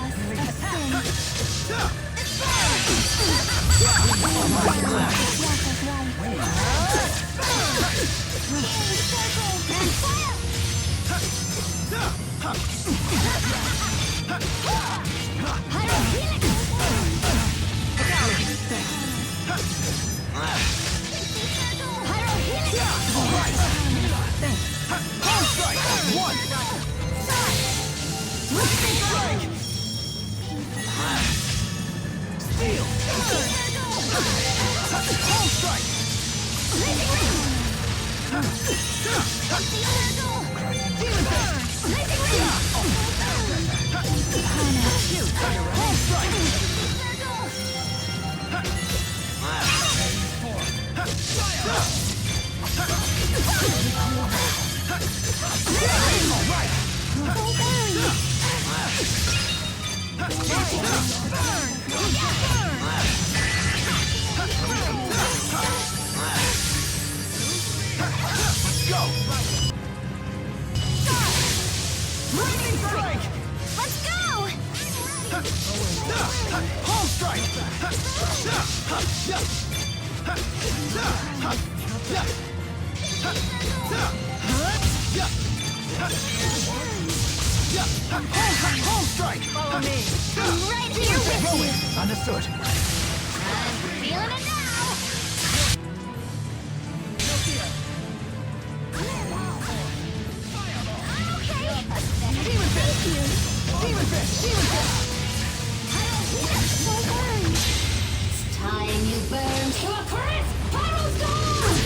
[SPEAKER 1] One! Steal! Home strike! Home Let's go! Lightning strike!
[SPEAKER 4] Let's go!
[SPEAKER 1] Home strike! Home strike!
[SPEAKER 8] Follow me.
[SPEAKER 4] I'm right here with you!
[SPEAKER 1] Understood.
[SPEAKER 4] I'm feeling it now! Okay!
[SPEAKER 1] Demon Fist!
[SPEAKER 4] Thank you!
[SPEAKER 1] Demon Fist! Demon Fist!
[SPEAKER 4] Don't worry! It's time you burn to a crisp! Pyro's gone!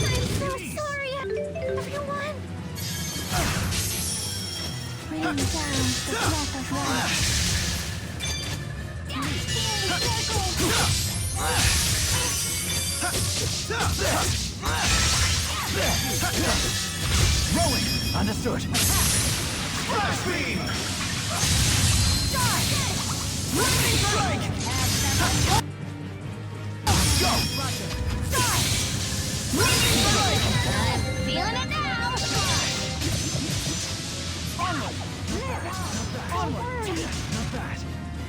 [SPEAKER 4] I'm so sorry, everyone! Bring down the breath of life.
[SPEAKER 1] Rolling! Understood. Flash beam! Lightning strike! Go! Lightning strike!
[SPEAKER 4] I'm feeling it now!
[SPEAKER 1] Onward! Not bad.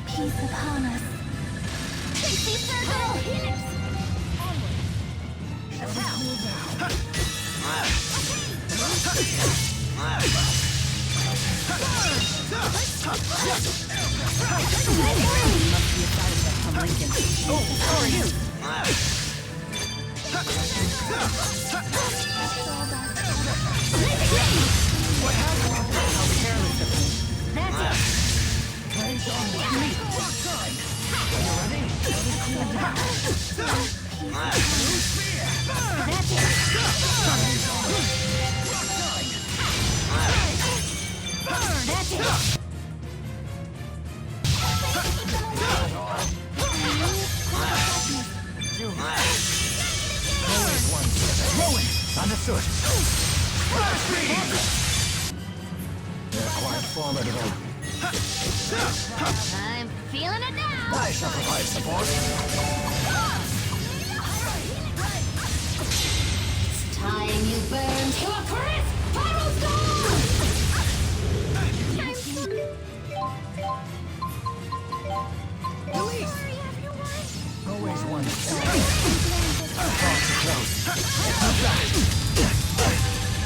[SPEAKER 4] Peace upon us. Pixie circle!
[SPEAKER 1] Cool down.
[SPEAKER 8] Must be a side effect from Lincoln.
[SPEAKER 1] Oh, sorry!
[SPEAKER 8] What happened? How careless of me.
[SPEAKER 4] That's it!
[SPEAKER 1] Plays on with me. Rock time! Are you ready? Cool down.
[SPEAKER 4] That's it! That's it!
[SPEAKER 1] Rolling! Understood.
[SPEAKER 10] Understood. Flash beam! They're quite formidable.
[SPEAKER 4] I'm feeling it now!
[SPEAKER 10] I shall provide support.
[SPEAKER 4] Time you burn to a crisp! Pyro storm!
[SPEAKER 10] Always one. Far too close.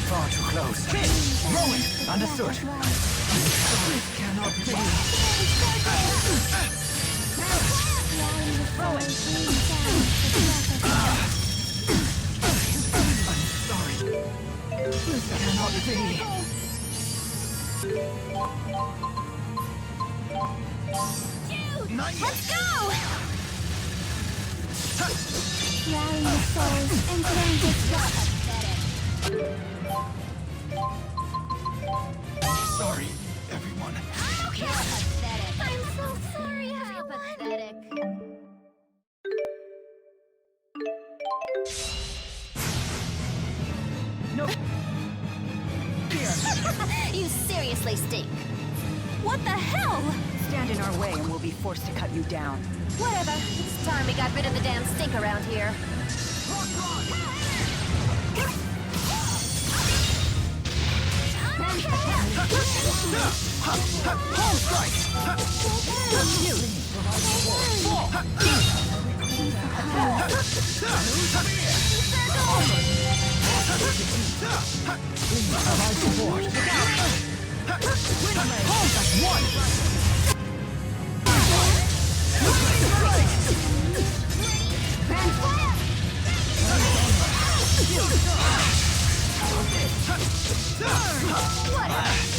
[SPEAKER 10] Far too close. Rolling. Understood. This cannot be. Rolling. I'm sorry. This cannot be.
[SPEAKER 4] Let's go!
[SPEAKER 6] Rally the souls and grant us
[SPEAKER 10] Sorry, everyone.
[SPEAKER 6] I'm so sorry,
[SPEAKER 4] Pathetic.
[SPEAKER 10] No.
[SPEAKER 4] You seriously stink.
[SPEAKER 3] What the hell?
[SPEAKER 8] Stand in our way and we'll be forced to cut you down.
[SPEAKER 4] Whatever. It's time we got rid of the damn stink around here.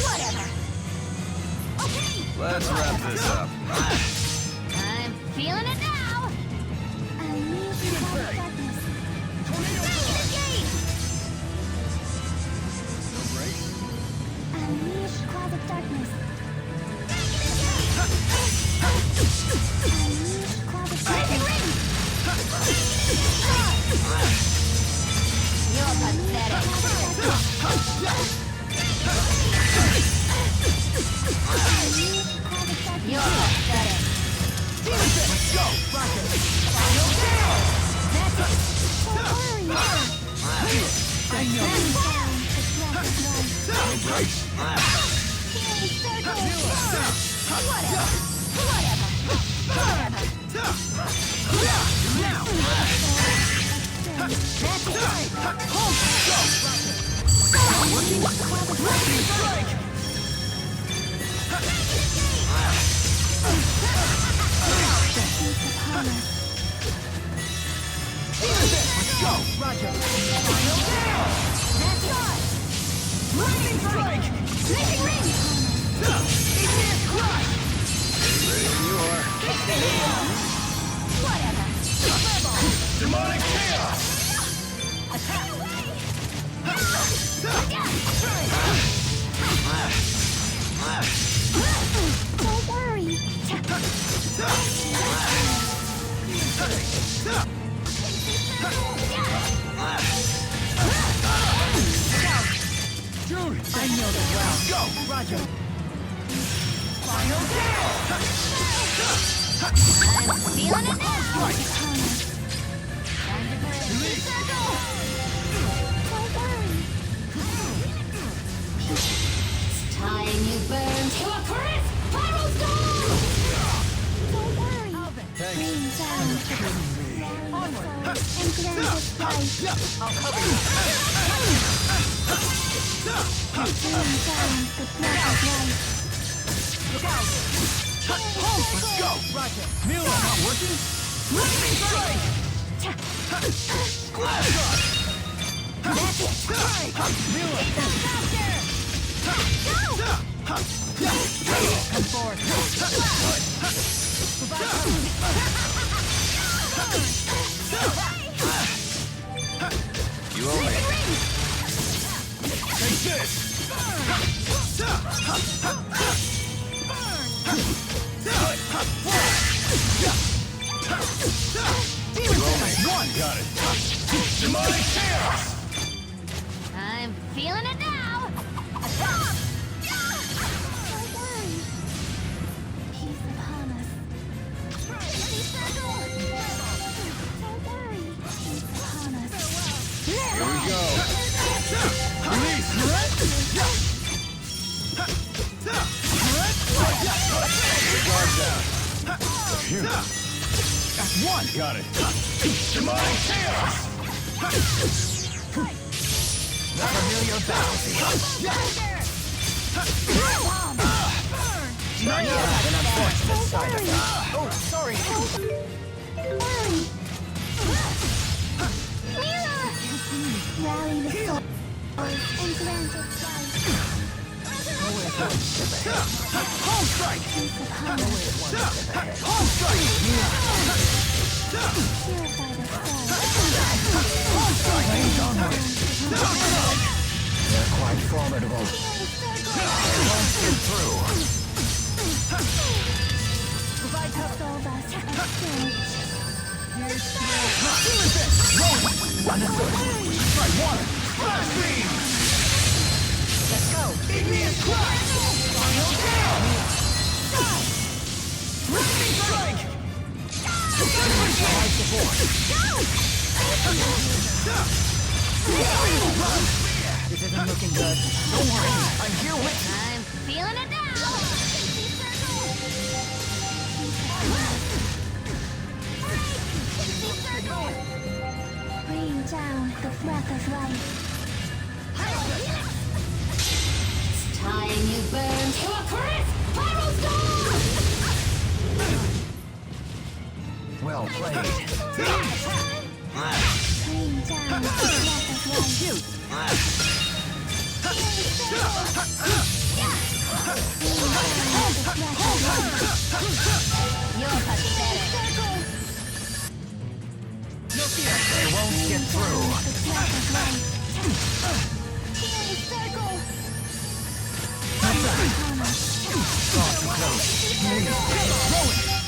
[SPEAKER 4] Whatever. Okay.
[SPEAKER 5] Let's wrap this up.
[SPEAKER 4] I'm feeling it now.
[SPEAKER 6] Unleash the darkness. Unleash cloud of darkness. Unleash cloud of darkness.
[SPEAKER 4] You're pathetic. You're pathetic.
[SPEAKER 10] Let's go! I know. Let's go! Roger. Lightning strike! Lightning ring! Igneous crush!
[SPEAKER 5] Ready when you are.
[SPEAKER 4] Whatever.
[SPEAKER 10] Demonic chaos!
[SPEAKER 4] Attack away!
[SPEAKER 6] Don't worry.
[SPEAKER 10] Dude, I know that well. Go! Roger. Final kill!
[SPEAKER 4] I'm feeling it now!
[SPEAKER 10] Release!
[SPEAKER 6] Don't worry.
[SPEAKER 4] Time you burn to a crisp! Pyro storm!
[SPEAKER 6] Don't worry.
[SPEAKER 10] Thanks.
[SPEAKER 6] Rain down the onward and grant us life.
[SPEAKER 10] I'll cover you.
[SPEAKER 6] Rain down the blood of life.
[SPEAKER 10] Look out! Let's go! Roger. Mule not working? Lightning strike! Squad shot! That's it! Strike! Mule! Come forward.
[SPEAKER 5] You owe me.
[SPEAKER 10] Take this!
[SPEAKER 5] You owe me.
[SPEAKER 10] One! Got it! Demonic chaos!
[SPEAKER 7] I'm feeling it now!
[SPEAKER 6] Peace upon us. Don't worry. Peace upon us.
[SPEAKER 10] Here we go. Release. Guard down. That's one. Got it. Demonic chaos.
[SPEAKER 2] The familiar battlefield. Not yet. An unfortunate side effect. Oh, sorry.
[SPEAKER 6] Rally the soul and grant us life.
[SPEAKER 10] Home strike.
[SPEAKER 6] Peace upon us.
[SPEAKER 10] Home strike.
[SPEAKER 6] Purify the soul.
[SPEAKER 10] Home strike.
[SPEAKER 2] They're quite formidable. They won't get through.
[SPEAKER 6] Provide soul us a spirit.
[SPEAKER 10] Understood. Strike one. Flash beam.
[SPEAKER 2] Let's go.
[SPEAKER 10] Igneous crash. Final down. Lightning strike.
[SPEAKER 2] Provide support. This isn't looking good. Don't worry. I'm here with you.
[SPEAKER 7] I'm feeling it now!
[SPEAKER 6] Rain down the breath of life.
[SPEAKER 7] It's time you burn to a crisp Pyrostorm!
[SPEAKER 2] Well played.
[SPEAKER 6] Rain down the breath of life.
[SPEAKER 2] Shoot.
[SPEAKER 7] You're pathetic.
[SPEAKER 2] They won't get through. Far too close.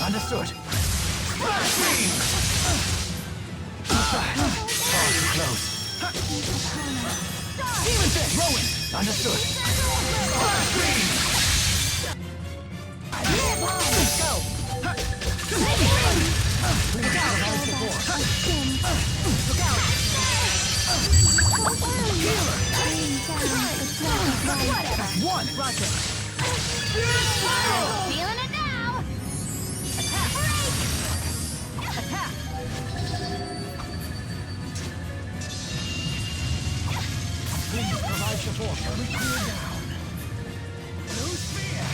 [SPEAKER 2] Understood. Far too close. Understood. Let's go. Look out, my support. Look out.
[SPEAKER 10] That's one.
[SPEAKER 2] Roger.
[SPEAKER 7] Feeling it now!
[SPEAKER 2] Attack. Please provide support. Shall we clear down? Blue spear.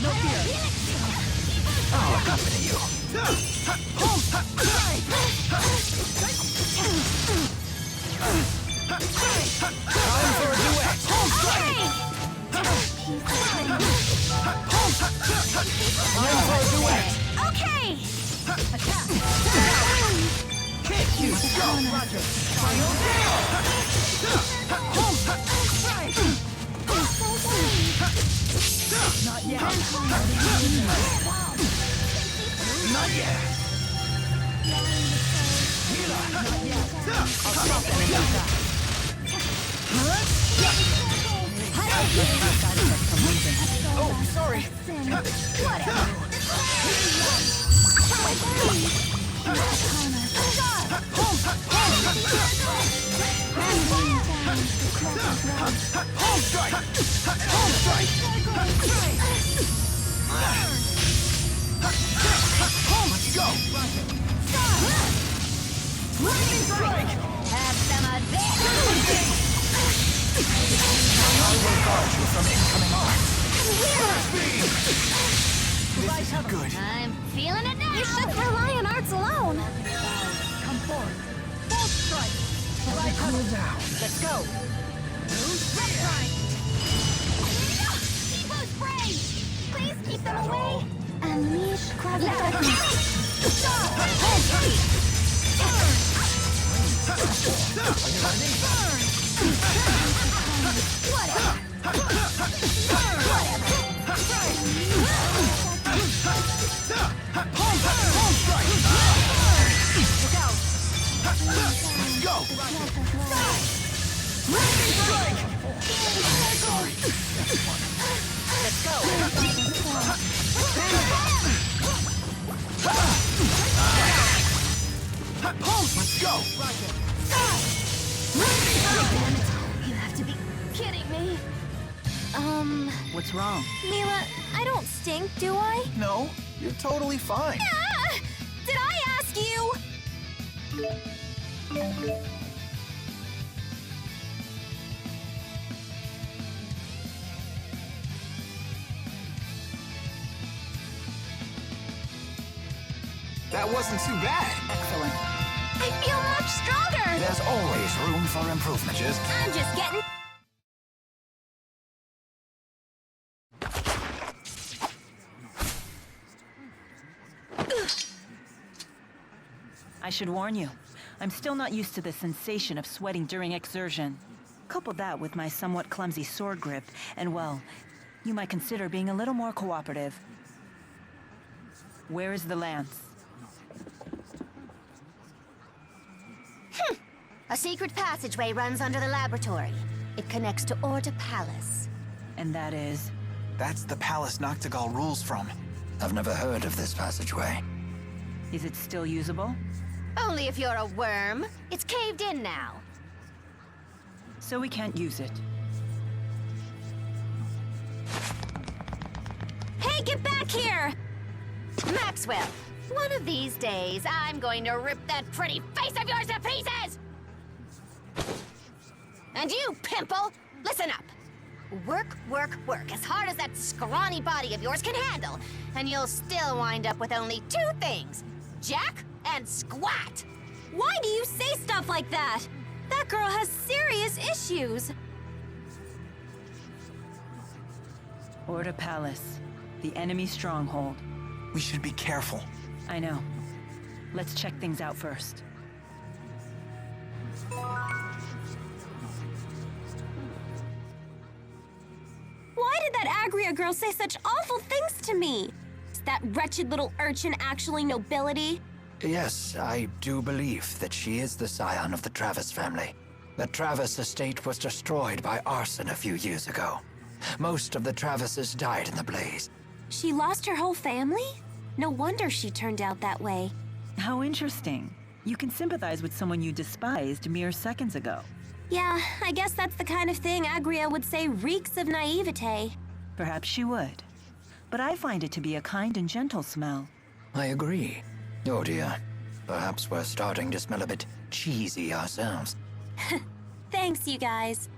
[SPEAKER 2] No fear. I'll accompany you. Time for a duet. Time for a duet.
[SPEAKER 7] Okay!
[SPEAKER 2] Kick you. Go, Roger. Final down. Not yet. Not yet. Healer. Not yet. I'll stop them in no time. Oh, sorry.
[SPEAKER 10] Home strike. Home strike. Let's go. Lightning strike.
[SPEAKER 7] Have some of this!
[SPEAKER 2] I will guard you from incoming arms. This is good.
[SPEAKER 7] I'm feeling it now!
[SPEAKER 3] You shouldn't rely on arts alone.
[SPEAKER 2] Come forward. Bolt strike. Right, cool down. Let's go.
[SPEAKER 7] Evo spray! Please keep them away!
[SPEAKER 6] Unleash gravitas.
[SPEAKER 10] Lightning strike!
[SPEAKER 4] Let's go.
[SPEAKER 10] Pulse! Let's go!
[SPEAKER 4] You have to be kidding me.
[SPEAKER 8] What's wrong?
[SPEAKER 3] Mila, I don't stink, do I?
[SPEAKER 1] No, you're totally fine.
[SPEAKER 3] Ah! Did I ask you?
[SPEAKER 1] That wasn't too bad.
[SPEAKER 8] Excellent.
[SPEAKER 3] I feel much stronger.
[SPEAKER 2] There's always room for improvement.
[SPEAKER 3] I'm just getting...
[SPEAKER 8] I should warn you, I'm still not used to the sensation of sweating during exertion. Couple that with my somewhat clumsy sword grip, and well, you might consider being a little more cooperative. Where is the lance?
[SPEAKER 4] A secret passageway runs under the laboratory. It connects to Orta Palace.
[SPEAKER 8] And that is...
[SPEAKER 1] That's the palace Noctigal rules from.
[SPEAKER 2] I've never heard of this passageway.
[SPEAKER 8] Is it still usable?
[SPEAKER 4] Only if you're a worm. It's caved in now.
[SPEAKER 8] So we can't use it.
[SPEAKER 3] Hey, get back here!
[SPEAKER 4] Maxwell, one of these days, I'm going to rip that pretty face of yours to pieces! And you, Pimple, listen up. Work, work, work as hard as that scrawny body of yours can handle, and you'll still wind up with only two things, Jack and Squat.
[SPEAKER 3] Why do you say stuff like that? That girl has serious issues.
[SPEAKER 8] Orta Palace, the enemy stronghold.
[SPEAKER 1] We should be careful.
[SPEAKER 8] I know. Let's check things out first.
[SPEAKER 3] Why did that Agria girl say such awful things to me? Is that wretched little urchin actually nobility?
[SPEAKER 2] Yes, I do believe that she is the scion of the Travis family. The Travis estate was destroyed by arson a few years ago. Most of the Travises died in the blaze.
[SPEAKER 3] She lost her whole family? No wonder she turned out that way.
[SPEAKER 8] How interesting. You can sympathize with someone you despised mere seconds ago.
[SPEAKER 3] Yeah, I guess that's the kind of thing Agria would say reeks of naivete.
[SPEAKER 8] Perhaps she would. But I find it to be a kind and gentle smell.
[SPEAKER 2] I agree. Oh dear. Perhaps we're starting to smell a bit cheesy ourselves.
[SPEAKER 3] Thanks, you guys.